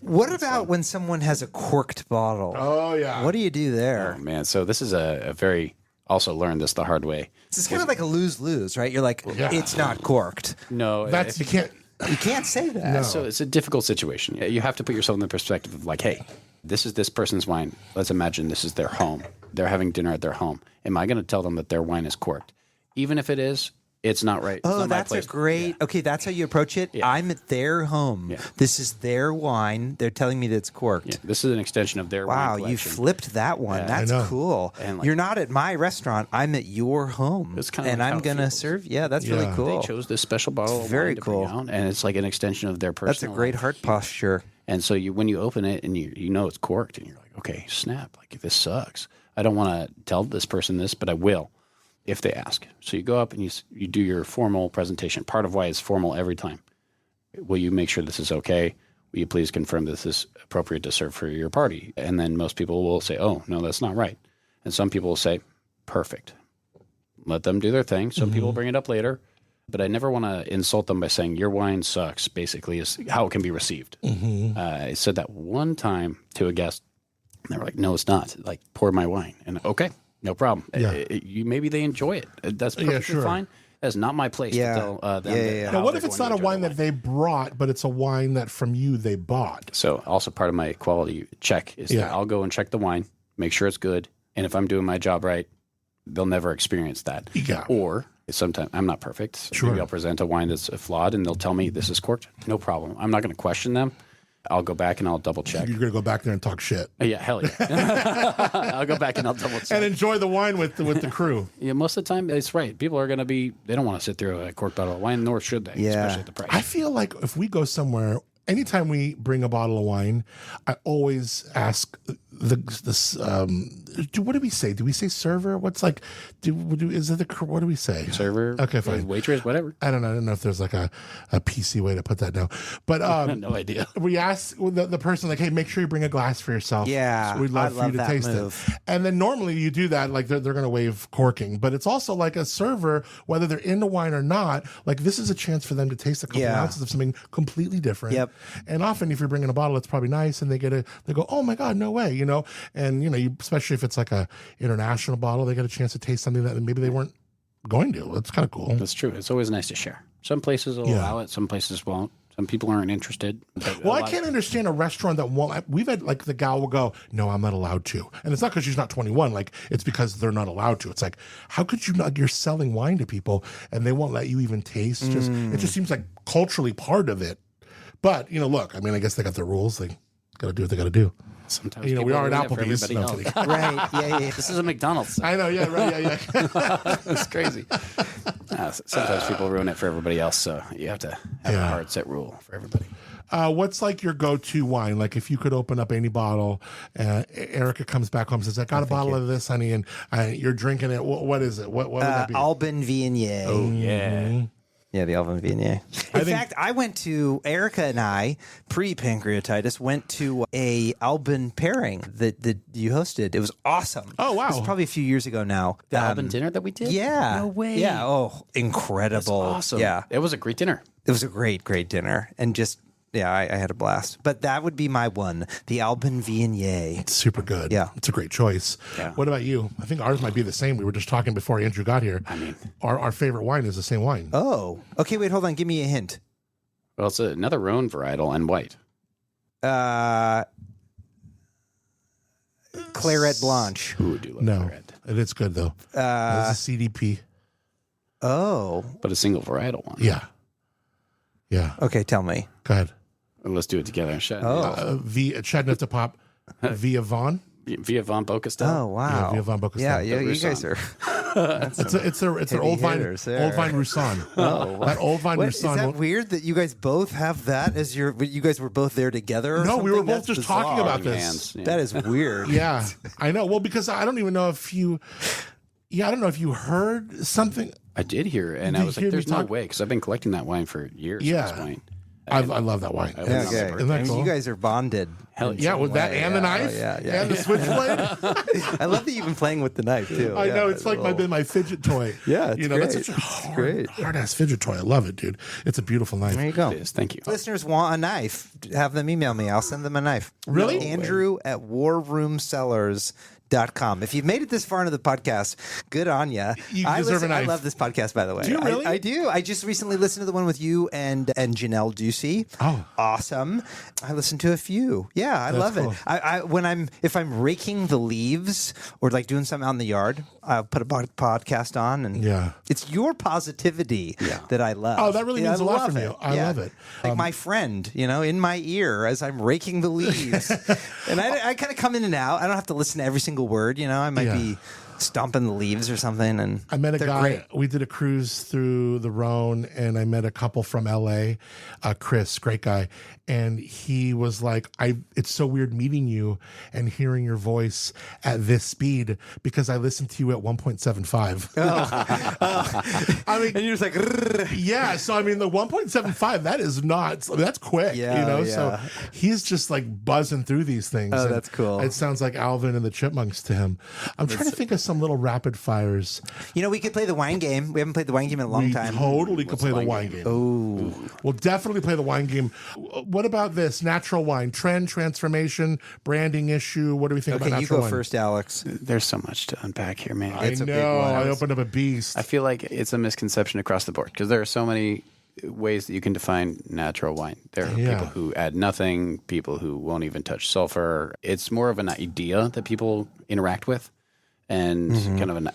S4: What about when someone has a corked bottle?
S1: Oh, yeah.
S4: What do you do there?
S5: Oh, man. So this is a very, also learned this the hard way.
S4: It's kind of like a lose-lose, right? You're like, it's not corked.
S5: No.
S1: You can't.
S4: You can't say that.
S1: No.
S5: So it's a difficult situation. You have to put yourself in the perspective of like, hey, this is this person's wine. Let's imagine this is their home. They're having dinner at their home. Am I going to tell them that their wine is corked? Even if it is, it's not right. It's
S4: Oh,
S5: not my
S4: that's a
S5: place.
S4: great. Okay, that's how you approach it.
S5: Yeah.
S4: I'm at their home.
S5: Yeah.
S4: This is their wine. They're telling me that it's corked.
S5: Yeah, this is an extension of their
S4: Wow,
S5: wine
S4: you
S5: collection.
S4: flipped that one.
S5: Yeah.
S4: That's
S1: I know.
S4: cool.
S5: And, like-
S4: You're not at my restaurant. I'm at your home.
S5: It's kinda
S4: and
S5: like how
S4: I'm
S5: it
S4: gonna
S5: feels.
S4: serve. Yeah, that's really
S1: Yeah.
S4: cool.
S5: They chose this special bottle of
S4: very
S5: wine to bring
S4: cool.
S5: out, and it's like an extension of their
S4: That's
S5: personal
S4: a great
S5: life.
S4: heart posture.
S5: And so when you open it and you know it's corked, and you're like, okay, snap, like this sucks. I don't want to tell this person this, but I will if they ask. So you go up and you do your formal presentation. Part of why it's formal every time. Will you make sure this is okay? Will you please confirm that this is appropriate to serve for your party? And then most people will say, oh, no, that's not right. And some people will say, perfect. Let them do their thing. Some people bring it up later. But I never want to insult them by saying your wine sucks, basically, is how it can be received. I said that one time to a guest, and they were like, no, it's not. Like, pour my wine. And okay, no problem.
S1: Yeah.
S5: Maybe they enjoy it. That's perfectly
S1: sure.
S5: fine. That's not my place
S4: Yeah.
S5: to tell them.
S4: Yeah.
S1: Now, what if it's not a wine that they brought, but it's a wine that from you they bought?
S5: So also part of my quality check is that I'll go and check the wine, make sure it's good, and if I'm doing my job right, they'll never experience that.
S1: Yeah.
S5: Or sometimes I'm not perfect. So
S1: Sure.
S5: maybe I'll present a wine that's flawed, and they'll tell me this is corked. No problem. I'm not going to question them. I'll go back and I'll double check.
S1: You're going to go back there and talk shit.
S5: Yeah, hell yeah. I'll go back and I'll double check.
S1: And enjoy the wine with the crew.
S5: Yeah, most of the time, it's right. People are going to be, they don't want to sit through a corked bottle of wine, nor should they, especially at the price.
S1: I feel like if we go somewhere, anytime we bring a bottle of wine, I always ask what do we say? Do we say server? What's like, is it what do we say?
S5: Server,
S1: okay, fine.
S5: Waitress, whatever.
S1: I don't know if there's like a PC way to put that now, but
S5: no idea.
S1: we ask the person like, hey, make sure you bring a glass for yourself.
S4: Yeah,
S1: so we'd love for you to
S4: that
S1: taste
S4: move.
S1: it. And then normally you do that, like they're going to waive corking, but it's also like a server, whether they're into wine or not, like this is a chance for them to taste a couple ounces of something completely different.
S4: Yep.
S1: And often if you're bringing a bottle, it's probably nice, and they go, oh my God, no way, and especially if it's like a international bottle, they get a chance to taste something that maybe they weren't going to. It's kind of cool.
S5: That's true. It's always nice to share. Some places will allow it, some places won't. Some people aren't interested.
S1: Well, I can't understand a restaurant that won't. We've had like the gal will go, no, I'm not allowed to. And it's not because she's not 21. Like it's because they're not allowed to. It's like, how could you not, you're selling wine to people and they won't let you even taste. It just seems like culturally part of it. But, look, I mean, I guess they got their rules. They got to do what they got to do.
S5: Sometimes
S1: we
S5: people
S1: are at
S5: ruin it for
S1: Applebee's.
S5: everybody
S1: No,
S5: else.
S1: kidding.
S4: Right. Yeah.
S5: This is a McDonald's.
S1: I know. Yeah. Right. Yeah.
S5: It's crazy. Sometimes people ruin it for everybody else, so you have to have a hard set rule for everybody.
S1: What's like your go-to wine? Like if you could open up any bottle, Erica comes back home and says, I got a bottle of this, honey, and you're drinking it. What is it? What would that be?
S4: Alban Viognier.
S5: Oh, yeah.
S4: Yeah, the Alban Viognier. In fact, I went to, Erica and I, pre-pancreatitis, went to a Alban pairing that you hosted. It was awesome.
S1: Oh, wow.
S4: It was probably a few years ago now.
S5: The Alban dinner that we did?
S4: Yeah.
S5: No way.
S4: Yeah. Oh, incredible.
S5: That's awesome.
S4: Yeah.
S5: It was a great dinner.
S4: It was a great, great dinner. And just, I had a blast. But that would be my one, the Alban Viognier.
S1: It's super good.
S4: Yeah.
S1: It's a great choice.
S5: Yeah.
S1: What about you? I think ours might be the same. We were just talking before Andrew got here. I mean, our favorite wine is the same wine.
S4: Oh. Okay, wait, hold on. Give me a hint.
S5: Well, it's another Rhone varietal and white.
S4: Claret Blanche.
S5: Ooh, do love
S1: No,
S5: Claret.
S1: it's good though. It's a CDP.
S4: Oh.
S5: But a single varietal one.
S1: Yeah. Yeah.
S4: Okay, tell me.
S1: Go ahead.
S5: Well, let's do it together.
S1: Chad to pop via Vaughn.
S5: Via Von Boca style.
S4: Oh, wow.
S1: via Von Bocastel.
S4: Yeah, you
S5: Roussan.
S4: guys are.
S1: It's their old vine Roussan.
S4: Oh,
S1: That old vine
S4: What, is
S1: Roussan.
S4: that weird that you guys both have that as your? You guys were both there together? Or
S1: No, we were
S4: something?
S1: both
S4: That's
S1: just talking
S4: bizarre.
S1: about this.
S5: Yeah.
S4: That is weird.
S1: Yeah, I know. Well, because I don't even know if you. Yeah, I don't know if you heard something.
S5: I did hear it, and
S1: Did
S5: I was
S1: you
S5: like,
S1: hear me
S5: "There's no
S1: talk?
S5: way," because I've been collecting that wine for years
S1: Yeah.
S5: at this point.
S1: I love that wine.
S5: I
S4: Yeah,
S5: was on
S4: okay.
S5: the
S1: Isn't that
S4: I mean,
S1: cool?
S4: you guys are bonded.
S5: Hell
S1: Yeah, with that and the knife
S4: yeah.
S1: and the switchblade.
S4: I love that you've been playing with the knife too.
S1: I
S4: Yeah,
S1: know it's like
S4: little-
S1: my fidget toy.
S4: Yeah, it's
S1: that's
S4: great.
S1: such a
S4: great.
S1: hard ass fidget toy. I love it, dude. It's a beautiful knife.
S4: There you go.
S5: It is. Thank you.
S4: Listeners want a knife. Have them email me. I'll send them a knife.
S1: Really?
S4: Andrew at WarRoomCellars.com. If you've made it this far into the podcast, good on ya.
S1: You deserve a knife.
S4: I love this podcast, by the way.
S1: Do you really?
S4: I do. I just recently listened to the one with you and Janelle Ducey.
S1: Oh.
S4: Awesome. I listened to a few. Yeah, I love
S1: cool.
S4: it. If I'm raking the leaves or like doing something out in the yard, I'll put a podcast on, and
S1: Yeah.
S4: it's your positivity that I love.
S1: Oh, that really means
S4: I
S1: a lot
S4: love
S1: from
S4: it.
S1: you. I love it.
S4: Like my friend, in my ear as I'm raking the leaves. And I kind of come in and out. I don't have to listen to every single word, I might be stomping the leaves or something. And
S1: I met a
S4: they're
S1: guy.
S4: great.
S1: We did a cruise through the Rhone, and I met a couple from LA. Chris, great guy, and he was like, it's so weird meeting you and hearing your voice at this speed because I listened to you at 1.75. I mean,
S4: And you're just like, "Rrrr."
S1: yeah. So I mean, the 1.75 that's quick.
S4: Yeah,
S1: So
S4: yeah.
S1: he's just like buzzing through these things.
S4: Oh,
S1: and
S4: that's cool.
S1: It sounds like Alvin and the Chipmunks to him. I'm trying to think of some little rapid fires.
S4: we could play the wine game. We haven't played the wine game in a long
S1: We
S4: time.
S1: totally could play the wine game.
S4: Oh,
S1: We'll definitely play the wine game. What what about this natural wine trend, transformation, branding issue? What do we think about
S4: Okay, you
S1: natural
S4: go
S1: wine?
S4: first, Alex.
S5: There's so much to unpack here, man.
S1: I
S4: It's a big
S1: know.
S4: one.
S1: I opened up a beast.
S5: I feel like it's a misconception across the board because there are so many ways that you can define natural wine. There are
S1: Yeah.
S5: people who add nothing, people who won't even touch sulfur. It's more of an idea that people interact with and kind of an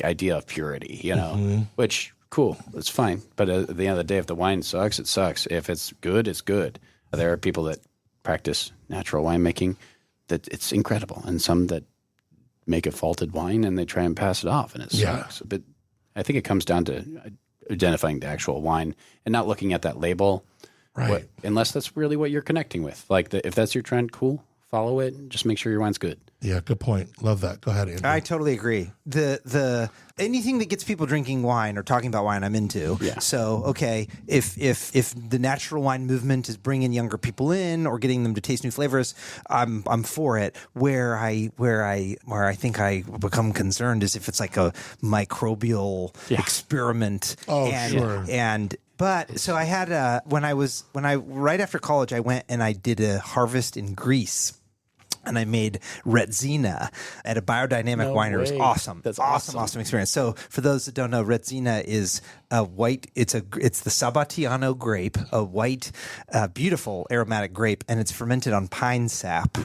S5: idea of purity, you know, which cool, it's fine. But at the end of the day, if the wine sucks, it sucks. If it's good, it's good. There are people that practice natural winemaking that it's incredible, and some that make a faulted wine and they try and pass it off, and it sucks. But I think it comes down to identifying the actual wine and not looking at that label,
S1: Right.
S5: unless that's really what you're connecting with. Like, if that's your trend, cool, follow it. And just make sure your wine's good.
S1: Yeah, good point. Love that. Go ahead, Andrew.
S4: I totally agree. The anything that gets people drinking wine or talking about wine, I'm into.
S5: Yeah.
S4: So okay, if the natural wine movement is bringing younger people in or getting them to taste new flavors, I'm for it. Where I think I become concerned is if it's like a microbial experiment.
S1: Oh,
S4: and,
S1: sure.
S4: But so I had right after college I went and I did a harvest in Greece. And I made Retsina at a biodynamic winery. It was awesome.
S5: That's
S4: awesome experience. So for those that don't know, Retsina is a white. It's the Sabatiano grape, a white, beautiful aromatic grape, and it's fermented on pine sap.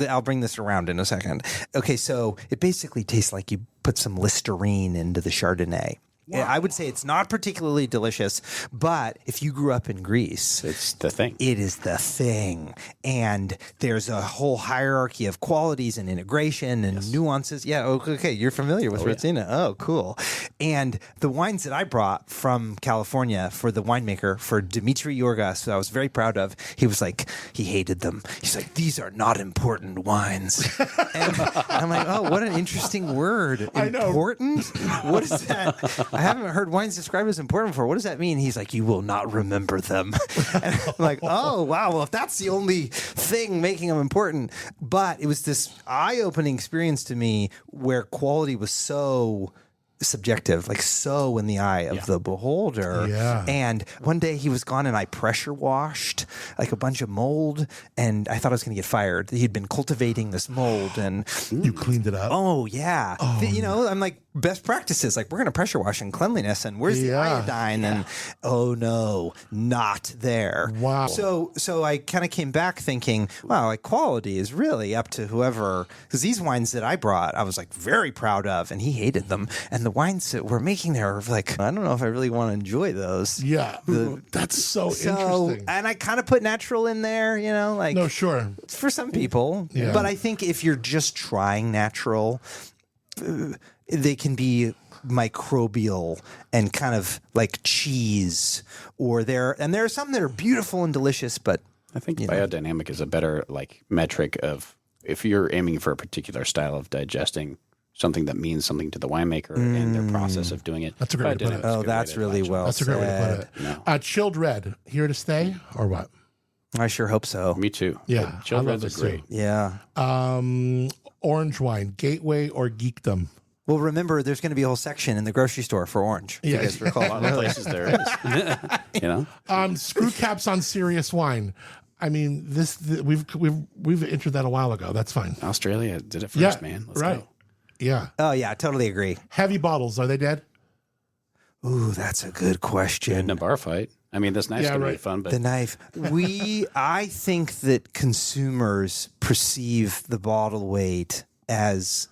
S4: I'll bring this around in a second. Okay, so it basically tastes like you put some Listerine into the Chardonnay. Wow. I would say it's not particularly delicious, but if you grew up in Greece,
S5: It's the thing.
S4: it is the thing. And there's a whole hierarchy of qualities and integration and nuances. Yeah, okay, you're familiar with Retsina. Oh, cool. And the wines that I brought from California for the winemaker, for Dimitri Yorgas, who I was very proud of, he was like, he hated them. He's like, these are not important wines. And I'm like, oh, what an interesting word.
S1: I know.
S4: Important? What is that? I haven't heard wines described as important before. What does that mean? He's like, you will not remember them. And I'm like, oh, wow. Well, if that's the only thing making them important. But it was this eye-opening experience to me where quality was so subjective, like so in the eye of the beholder.
S1: Yeah.
S4: And one day he was gone and I pressure washed like a bunch of mold and I thought I was going to get fired. He'd been cultivating this mold and
S1: You cleaned it up.
S4: oh yeah. You know, I'm like best practices. Like we're going to pressure wash and cleanliness and where's the iodine? And oh no, not there.
S1: Wow.
S4: So I kind of came back thinking, wow, like quality is really up to whoever, because these wines that I brought, I was like very proud of and he hated them. And the wines that we're making there are like, I don't know if I really want to enjoy those.
S1: Yeah. That's so interesting.
S4: And I kind of put natural in there, you know, like
S1: No, sure.
S4: for some people.
S1: Yeah.
S4: But I think if you're just trying natural, they can be microbial and kind of like cheese or there are some that are beautiful and delicious, but
S5: I think biodynamic is a better metric of if you're aiming for a particular style of digesting something that means something to the winemaker and their process of doing it.
S1: That's a great way to put it.
S4: oh, that's really well
S1: That's a great way to put it.
S5: No.
S1: Chilled red, here to stay or what?
S4: I sure hope so.
S5: Me too.
S1: Yeah,
S5: But chilled
S1: I love
S5: reds
S1: this
S5: are great.
S1: too.
S4: Yeah.
S1: Orange wine, gateway or geekdom?
S4: Well, remember, there's going to be a whole section in the grocery store for orange.
S1: Yeah.
S4: You guys recall?
S5: A lot of places there is. You know?
S1: Screw caps on serious wine. I mean, we've entered that a while ago. That's fine.
S5: Australia did it first, man. Let's go.
S1: Yeah.
S4: Oh, yeah, I totally agree.
S1: Heavy bottles, are they dead?
S4: Ooh, that's a good question.
S5: In a bar fight. I mean, this knife's
S1: Yeah,
S5: gonna be
S1: right.
S5: fun, but
S4: The knife. I think that consumers perceive the bottle weight as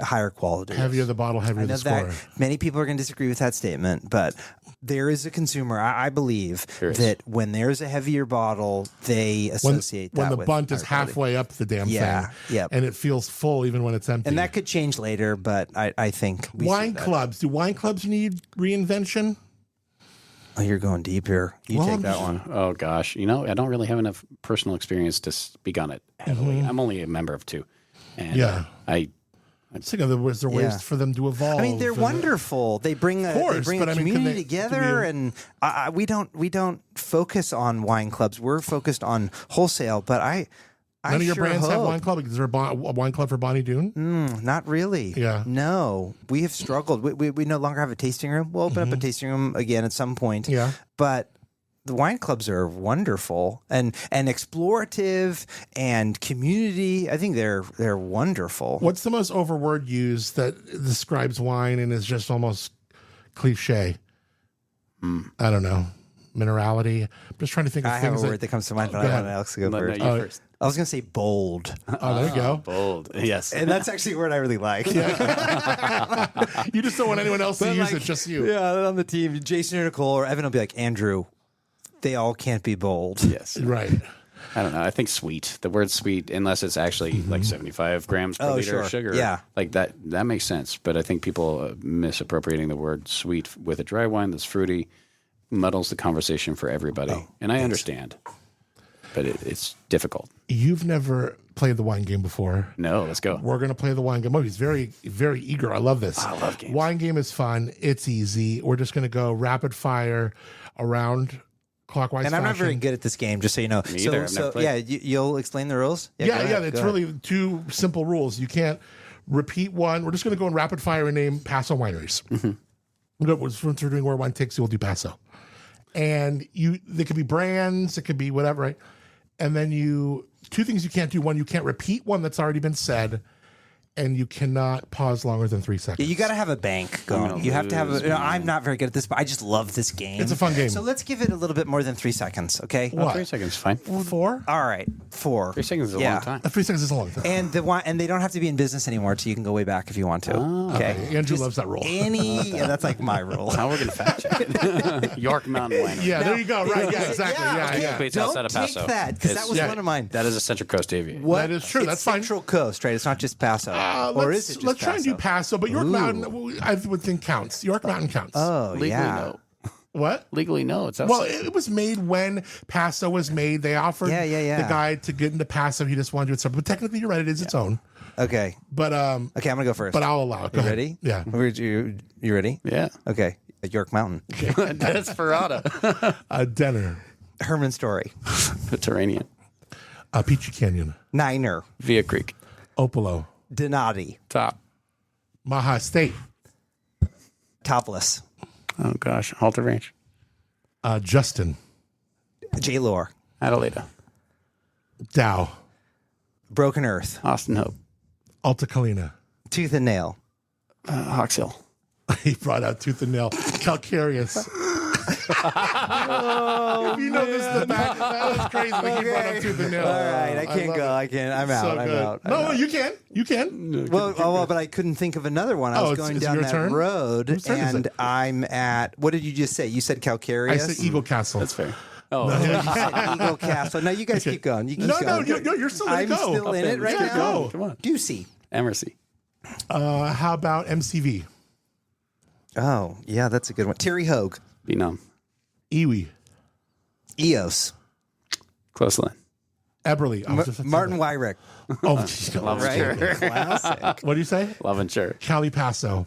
S4: higher quality.
S1: Heavier the bottle,
S4: I
S1: heavier
S4: know
S1: the score.
S4: that many people are going to disagree with that statement, but there is a consumer, I believe,
S5: There is.
S4: that when there's a heavier bottle, they associate
S1: When
S4: that
S1: the
S4: with
S1: bunt is
S4: higher quality.
S1: halfway up the damn
S4: Yeah,
S1: thing.
S4: yep.
S1: And it feels full even when it's empty.
S4: And that could change later, but I think we see
S1: wine
S4: that.
S1: clubs. Do wine clubs need reinvention?
S4: Oh, you're going deep here. You
S1: Well,
S4: take
S1: I'm
S4: that
S1: just-
S4: one.
S5: oh gosh, I don't really have enough personal experience to speak on it heavily. I'm only a member of two, and
S1: Yeah.
S5: I
S1: I'm sick of there ways
S4: Yeah.
S1: for them to evolve.
S4: I mean, they're
S1: and-
S4: wonderful. They bring a
S1: course, but I mean, can
S4: community
S1: they-
S4: together,
S1: can
S4: and we don't focus on wine clubs. We're focused on wholesale. But I
S1: None of your
S4: sure
S1: brands have
S4: hope-
S1: wine club. Is there a wine club for Bonny Doon?
S4: Not really.
S1: Yeah.
S4: No, we have struggled. We no longer have a tasting room. We'll open up a tasting room again at some point.
S1: Yeah.
S4: But the wine clubs are wonderful and explorative and community. I think they're wonderful.
S1: What's the most overword used that describes wine and is just almost cliche? I don't know. Minerality. I'm just trying to think of
S4: I
S1: things.
S4: have a word that comes to mind, but
S1: Go
S4: I
S1: ahead.
S4: want Alex to go
S5: No,
S4: first.
S5: you first.
S4: I was going to say bold.
S1: Oh, there you go.
S5: Bold. Yes.
S4: And that's actually a word I really like.
S1: You just don't want anyone else to
S4: But
S1: use
S4: like,
S1: it, just you.
S4: Yeah, on the team, Jason or Nicole or Evan will be like, Andrew, they all can't be bold.
S5: Yes.
S1: Right.
S5: I don't know. I think sweet. The word sweet, unless it's actually like 75 grams per liter of sugar.
S4: Yeah.
S5: Like that makes sense. But I think people misappropriating the word sweet with a dry wine that's fruity muddles the conversation for everybody. And I understand. But it's difficult.
S1: You've never played the wine game before.
S5: No, let's go.
S1: We're going to play the wine game. Oh, he's very, very eager. I love this.
S5: I love games.
S1: Wine game is fun. It's easy. We're just going to go rapid fire around clockwise
S4: And I'm not
S1: fashion.
S4: very good at this game, just so you know.
S5: Me either. I've never played.
S4: You'll explain the rules?
S1: Yeah,
S4: go ahead,
S1: it's
S4: go ahead.
S1: really two simple rules. You can't repeat one. We're just going to go in rapid fire and name Paso wineries. Since we're doing Where Wine Takes You, we'll do Paso. And they could be brands, it could be whatever, right? And then two things you can't do. One, you can't repeat one that's already been said, and you cannot pause longer than 3 seconds.
S4: You got to have a bank going. You have to have I'm not very good at this, but I just love this game.
S1: It's a fun game.
S4: So let's give it a little bit more than 3 seconds, okay?
S1: What?
S5: 3 seconds is fine.
S1: 4?
S4: All right, 4.
S5: 3 seconds is a long time.
S1: 3 seconds is a long time.
S4: And and they don't have to be in business anymore, so you can go way back if you want to. Okay.
S1: Andrew loves that rule.
S4: Yeah, that's like my rule.
S5: How we're going to fact check it? York Mountain Winery.
S1: Yeah, there you go. Right, yeah, exactly. Yeah.
S5: It's
S4: Don't
S5: outside of
S4: take
S5: Paso.
S4: that, because that was
S1: Yeah.
S4: one of mine.
S5: That is a Central Coast AVA.
S1: That is true.
S4: It's
S1: That's fine.
S4: Central Coast, right? It's not just Paso. or is it just
S1: let's try and do Paso, but York
S4: Ooh.
S1: Mountain, I would think counts. York Mountain counts.
S4: Oh,
S5: Legally,
S4: yeah.
S5: no.
S1: What?
S5: Legally, no. It's outside.
S1: Well, it was made when Paso was made. They offered
S4: Yeah.
S1: the guy to get into Paso. He just wanted to do it separate. But technically, you're right. It is its own.
S4: Okay.
S1: But
S4: Okay, I'm going to go first.
S1: but I'll allow it. Go
S4: You
S1: ahead.
S4: ready?
S1: Yeah.
S4: You ready?
S5: Yeah.
S4: Okay. York Mountain.
S5: Desperado.
S1: Denner.
S4: Herman Story.
S5: Mediterranean.
S1: Peachy Canyon.
S4: Niner.
S5: Via Creek.
S1: Opolo.
S4: Donati.
S5: Top.
S1: Maha State.
S4: Topless.
S5: Oh, gosh. Halter Range.
S1: Justin.
S4: J-Lore.
S5: Adelaida.
S1: Dow.
S4: Broken Earth.
S5: Austin Hope.
S1: Alta Calina.
S4: Tooth and Nail.
S5: Hawks Hill.
S1: He brought out Tooth and Nail. Calcareous. If you know this in the back, that was crazy. Like he brought up Tooth and Nail.
S4: All right, I can't
S1: love
S4: go.
S1: it.
S4: I can't. I'm out.
S1: So
S4: I'm
S1: good.
S4: out. I'm
S1: No,
S4: out.
S1: you can. You can.
S4: Well, but I couldn't think of another one. I
S1: Oh,
S4: was
S1: it's-
S4: going
S1: it's
S4: down
S1: your
S4: that
S1: turn?
S4: road,
S1: Whose turn is
S4: and
S1: it?
S4: I'm at. What did you just say? You said Calcareous.
S1: I said Eagle Castle.
S5: That's fair. Oh,
S4: You said Eagle Castle. No, you guys keep going. You keep
S1: No,
S4: going.
S1: you're still in
S4: I'm
S1: go.
S4: still in it right
S1: Yeah,
S4: now.
S1: go.
S5: come on.
S4: Ducey.
S5: Emercy.
S1: How about MCV?
S4: Oh, yeah, that's a good one. Terry Hogue.
S5: Be numb.
S1: Iwi.
S4: Eos.
S5: Close line.
S1: Eberly. I was just-
S4: Martin Wyrick.
S1: Oh,
S4: Right? Classic.
S1: what do you say?
S5: Love and Church.
S1: Cali Paso.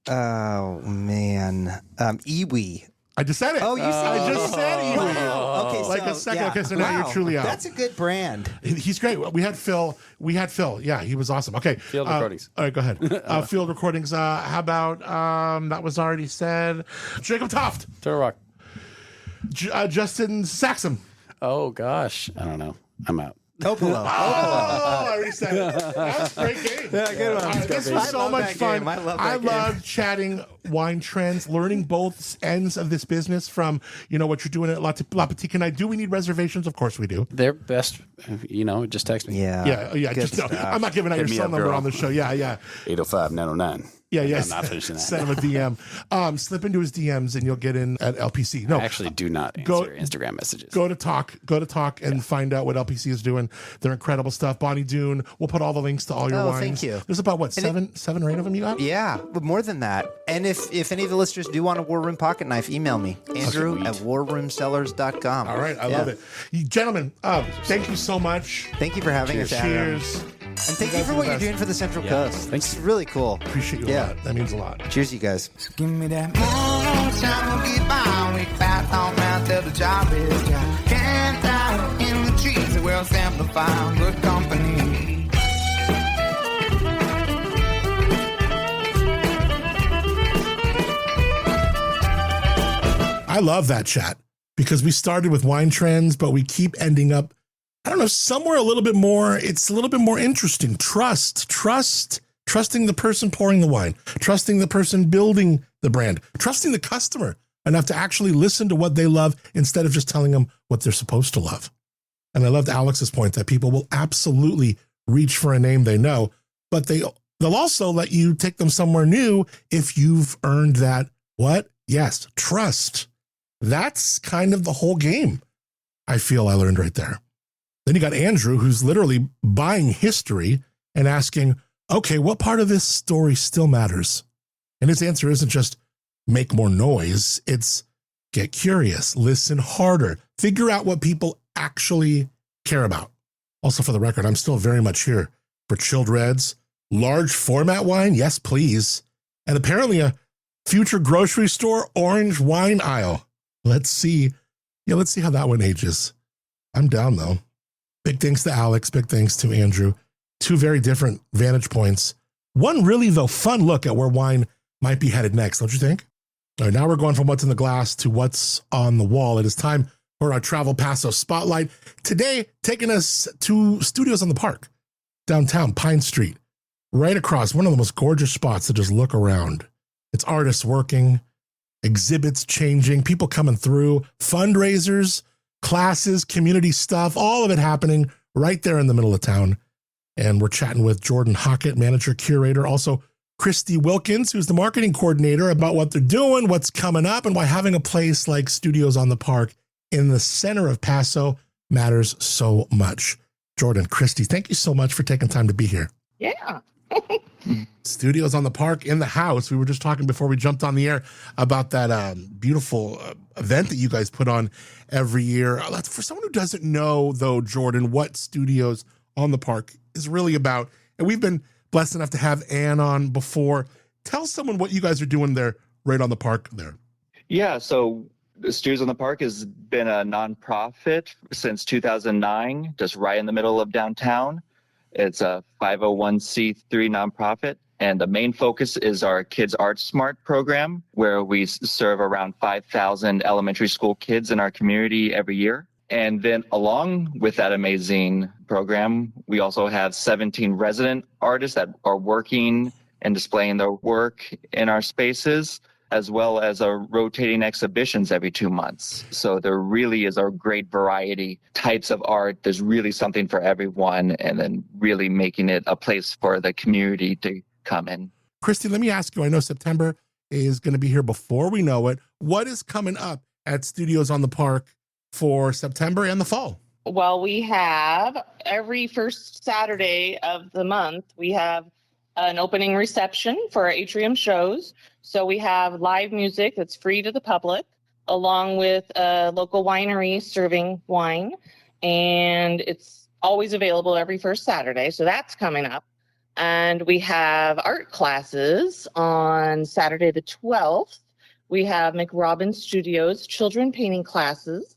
S4: Oh, man. Iwi.
S1: I just said it.
S4: Oh, you said
S1: I just said Iwi.
S4: Wow. Okay,
S1: Like a second.
S4: yeah.
S1: Okay, so now you're truly out.
S4: That's a good brand.
S1: He's great. We had Phil. Yeah, he was awesome. Okay.
S5: Field recordings.
S1: All right, go ahead. Field recordings. How about, that was already said. Jacob Toft.
S5: Turtle Rock.
S1: Justin Saxon.
S5: Oh, gosh. I don't know. I'm out.
S4: Opolo.
S1: I already said it. That's a great game.
S4: Yeah, good one.
S1: All right, this
S4: I
S1: was so
S4: love
S1: much
S4: that
S1: fun.
S4: game. I love that game.
S1: love chatting wine trends, learning both ends of this business from, what you're doing at La Petite Canailles. Do we need reservations? Of course we do.
S5: They're best, just text me.
S4: Yeah.
S1: Yeah.
S4: Good
S1: Just, no,
S4: stuff.
S1: I'm not giving out your
S5: Hit me
S1: cell
S5: up,
S1: number
S5: girl.
S1: on the show. Yeah.
S5: 805-909.
S1: Yeah,
S5: I'm not finishing that.
S1: Send him a DM. Slip into his DMs and you'll get in at LPC. No,
S5: I actually do not answer
S1: Go-
S5: Instagram messages.
S1: Go to talk and find out what LPC is doing. They're incredible stuff. Bonny Doon. We'll put all the links to all your
S4: Oh,
S1: wines.
S4: thank you.
S1: There's about seven or eight of them you got?
S4: Yeah, but more than that. And if any of the listeners do want a War Room pocket knife, email me, Andrew at warroomcellars.com.
S1: All right, I love it. You, gentlemen, thank you so much.
S4: Thank you for having us. Adam.
S1: Cheers.
S4: And thank you
S1: guys
S4: for
S1: are
S4: what
S1: the
S4: you're
S1: best.
S4: doing for the Central
S5: Yeah,
S4: Coast.
S5: thanks.
S4: It's really cool.
S1: Appreciate you a lot. That means a lot.
S4: Cheers, you guys.
S3: Give me that moonshine, we'll get by. We fast on round till the job is done. Camped out in the trees, we'll simplify good company.
S1: I love that chat. because we started with wine trends, but we keep ending up, I don't know, somewhere a little bit more. It's a little bit more interesting. Trusting the person pouring the wine, trusting the person building the brand, trusting the customer enough to actually listen to what they love instead of just telling them what they're supposed to love. And I loved Alex's point that people will absolutely reach for a name they know, but they'll also let you take them somewhere new if you've earned that, what? Yes, trust. That's kind of the whole game, I feel I learned right there. Then you got Andrew, who's literally buying history and asking, okay, what part of this story still matters? And his answer isn't just make more noise. It's get curious, listen harder, figure out what people actually care about. Also, for the record, I'm still very much here for chilled reds, large format wine. Yes, please. And apparently a future grocery store orange wine aisle. Let's see. Yeah, let's see how that one ages. I'm down though. Big thanks to Alex. Big thanks to Andrew. Two very different vantage points. One really, though, fun look at where wine might be headed next, don't you think? All right, now we're going from what's in the glass to what's on the wall. It is time for our Travel Paso Spotlight. Today, taking us to Studios on the Park, downtown Pine Street, right across one of the most gorgeous spots to just look around. It's artists working, exhibits changing, people coming through, fundraisers, classes, community stuff, all of it happening right there in the middle of town. And we're chatting with Jordan Hockett, manager, curator, also Christy Wilkins, who's the marketing coordinator, about what they're doing, what's coming up, and why having a place like Studios on the Park in the center of Paso matters so much. Jordan, Christy, thank you so much for taking time to be here.
S6: Yeah.
S1: Studios on the Park in the house. We were just talking before we jumped on the air about that beautiful event that you guys put on every year. For someone who doesn't know, though, Jordan, what Studios on the Park is really about, and we've been blessed enough to have Ann on before. Tell someone what you guys are doing there, right on the park there.
S7: Yeah, so Studios on the Park has been a nonprofit since 2009, just right in the middle of downtown. It's a 501c3 nonprofit, and the main focus is our Kids Art Smart program, where we serve around 5,000 elementary school kids in our community every year. And then along with that amazing program, we also have 17 resident artists that are working and displaying their work in our spaces, as well as our rotating exhibitions every 2 months. So there really is a great variety types of art. There's really something for everyone, and then really making it a place for the community to come in.
S1: Christy, let me ask you, I know September is going to be here before we know it. What is coming up at Studios on the Park for September and the fall?
S6: Well, we have every first Saturday of the month, we have an opening reception for our atrium shows. So we have live music that's free to the public, along with a local winery serving wine. And it's always available every first Saturday. So that's coming up. And we have art classes on Saturday the 12th. We have McRobin Studios children painting classes,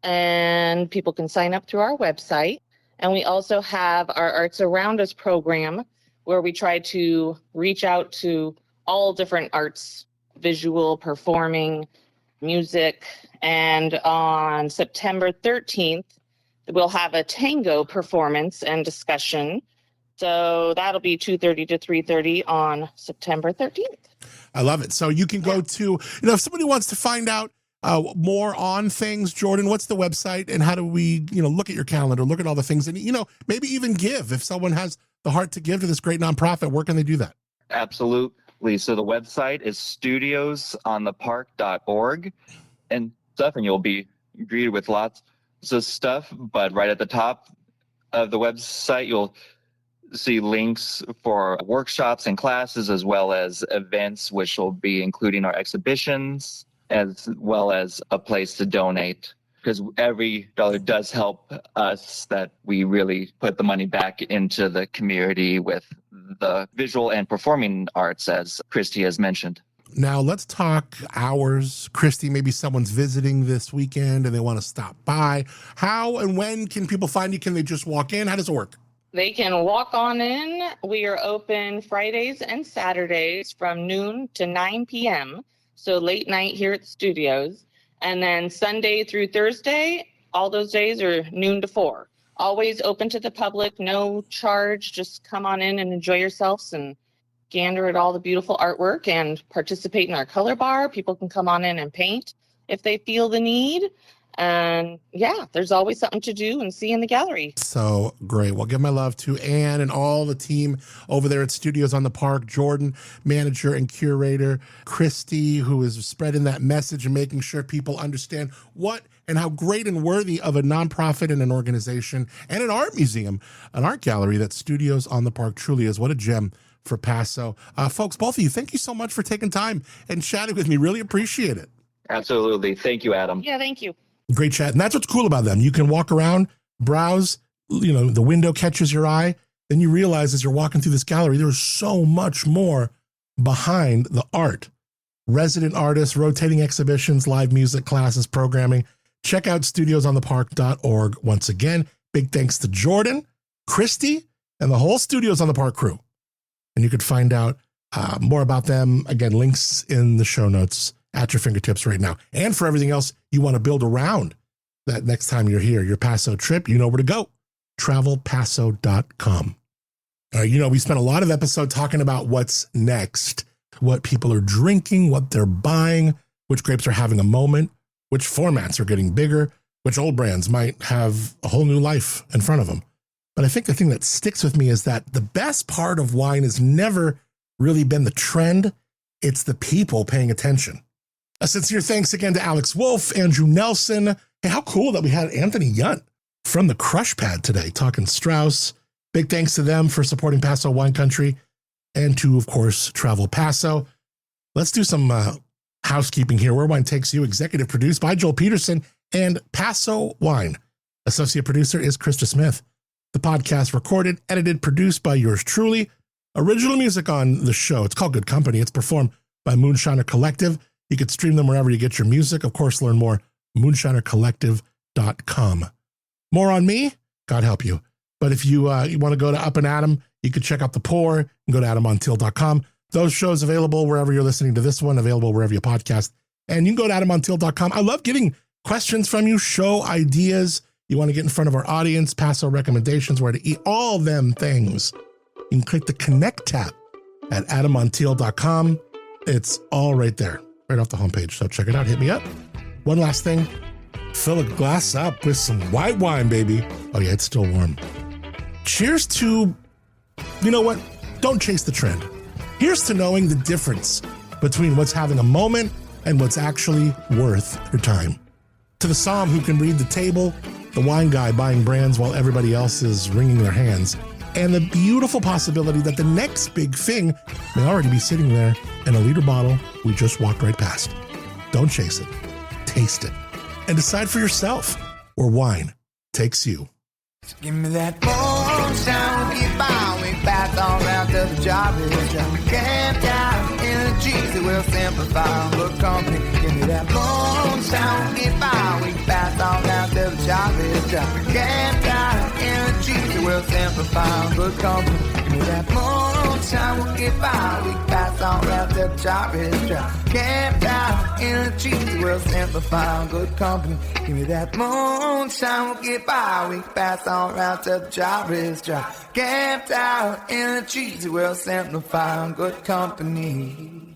S6: and people can sign up through our website. And we also have our Arts Around Us program, where we try to reach out to all different arts, visual, performing, music. And on September 13th, we'll have a tango performance and discussion. So that'll be 2:30 to 3:30 on September 13th.
S1: I love it. So you can go to, if somebody wants to find out more on things, Jordan, what's the website, and how do we, look at your calendar, look at all the things, and, maybe even give if someone has the heart to give to this great nonprofit? Where can they do that?
S7: Absolutely. So the website is studiosonthepark.org and stuff, and you'll be greeted with lots of stuff. But right at the top of the website, you'll see links for workshops and classes, as well as events, which will be including our exhibitions, as well as a place to donate. Because every dollar does help us, that we really put the money back into the community with the visual and performing arts, as Christy has mentioned.
S1: Now let's talk hours. Christy, maybe someone's visiting this weekend and they want to stop by. How and when can people find you? Can they just walk in? How does it work?
S6: They can walk on in. We are open Fridays and Saturdays from noon to 9 p.m. So late night here at the studios. And then Sunday through Thursday, all those days are noon to 4. Always open to the public, no charge. Just come on in and enjoy yourselves and gander at all the beautiful artwork and participate in our color bar. People can come on in and paint if they feel the need. And yeah, there's always something to do and see in the gallery.
S1: So great. Well, give my love to Anne and all the team over there at Studios on the Park, Jordan, manager and curator, Christy, who is spreading that message and making sure people understand what and how great and worthy of a nonprofit and an organization and an art museum, an art gallery that Studios on the Park truly is. What a gem for Paso. Folks, both of you, thank you so much for taking time and chatting with me. Really appreciate it.
S7: Absolutely. Thank you, Adam.
S6: Yeah, thank you.
S1: Great chat. And that's what's cool about them. You can walk around, browse, the window catches your eye. Then you realize as you're walking through this gallery, there's so much more behind the art. Resident artists, rotating exhibitions, live music, classes, programming. Check out studiosonthepark.org. Once again, big thanks to Jordan, Christy, and the whole Studios on the Park crew. And you could find out more about them. Again, links in the show notes at your fingertips right now. And for everything else you want to build around that next time you're here, your Paso trip, you know where to go. Travelpaso.com. We spent a lot of episode talking about what's next, what people are drinking, what they're buying, which grapes are having a moment, which formats are getting bigger, which old brands might have a whole new life in front of them. But I think the thing that sticks with me is that the best part of wine has never really been the trend. It's the people paying attention. A sincere thanks again to Alex Wolfe, Andrew Nelson. Hey, how cool that we had Anthony Yount from the Crush Pad today talking STRAUSS. Big thanks to them for supporting Paso Wine Country and to, of course, Travel Paso. Let's do some housekeeping here. Where Wine Takes You, executive produced by Joel Peterson and Paso Wine. Associate producer is Krista Smith. The podcast recorded, edited, produced by yours truly. Original music on the show. It's called Good Company. It's performed by Moonshiner Collective. You can stream them wherever you get your music. Of course, learn more, moonshinercollective.com. More on me, God help you. But if you want to go to Up and Adam, you can check out The Pour and go to adamontiel.com. Those shows available wherever you're listening to this one, available wherever you podcast. And you can go to adamontiel.com. I love getting questions from you, show ideas. You want to get in front of our audience, Paso recommendations, where to eat, all them things. You can click the Connect tab at adamontiel.com. It's all right there, right off the homepage. So check it out. Hit me up. One last thing. Fill a glass up with some white wine, baby. Oh, yeah, it's still warm. Cheers to, you know what? Don't chase the trend. Here's to knowing the difference between what's having a moment and what's actually worth your time. To the Somm who can read the table, the wine guy buying brands while everybody else is wringing their hands, and the beautiful possibility that the next big thing may already be sitting there in a liter bottle we just walked right past. Don't chase it. Taste it. And decide for yourself where wine takes you.
S3: Give me that moonshine, we get by, we pass on round to the job is done. Camped out in the trees, it will simplify good company. Give me that moonshine, we get by, we pass on round to the job is done. Camped out in the trees, it will simplify good company. Give me that moonshine, we'll get by, we pass on round to the job is done. Camped out in the trees, it will simplify good company. Give me that moonshine, we'll get by, we pass on round till the job is dry. Camped out in the trees, it will simplify good company.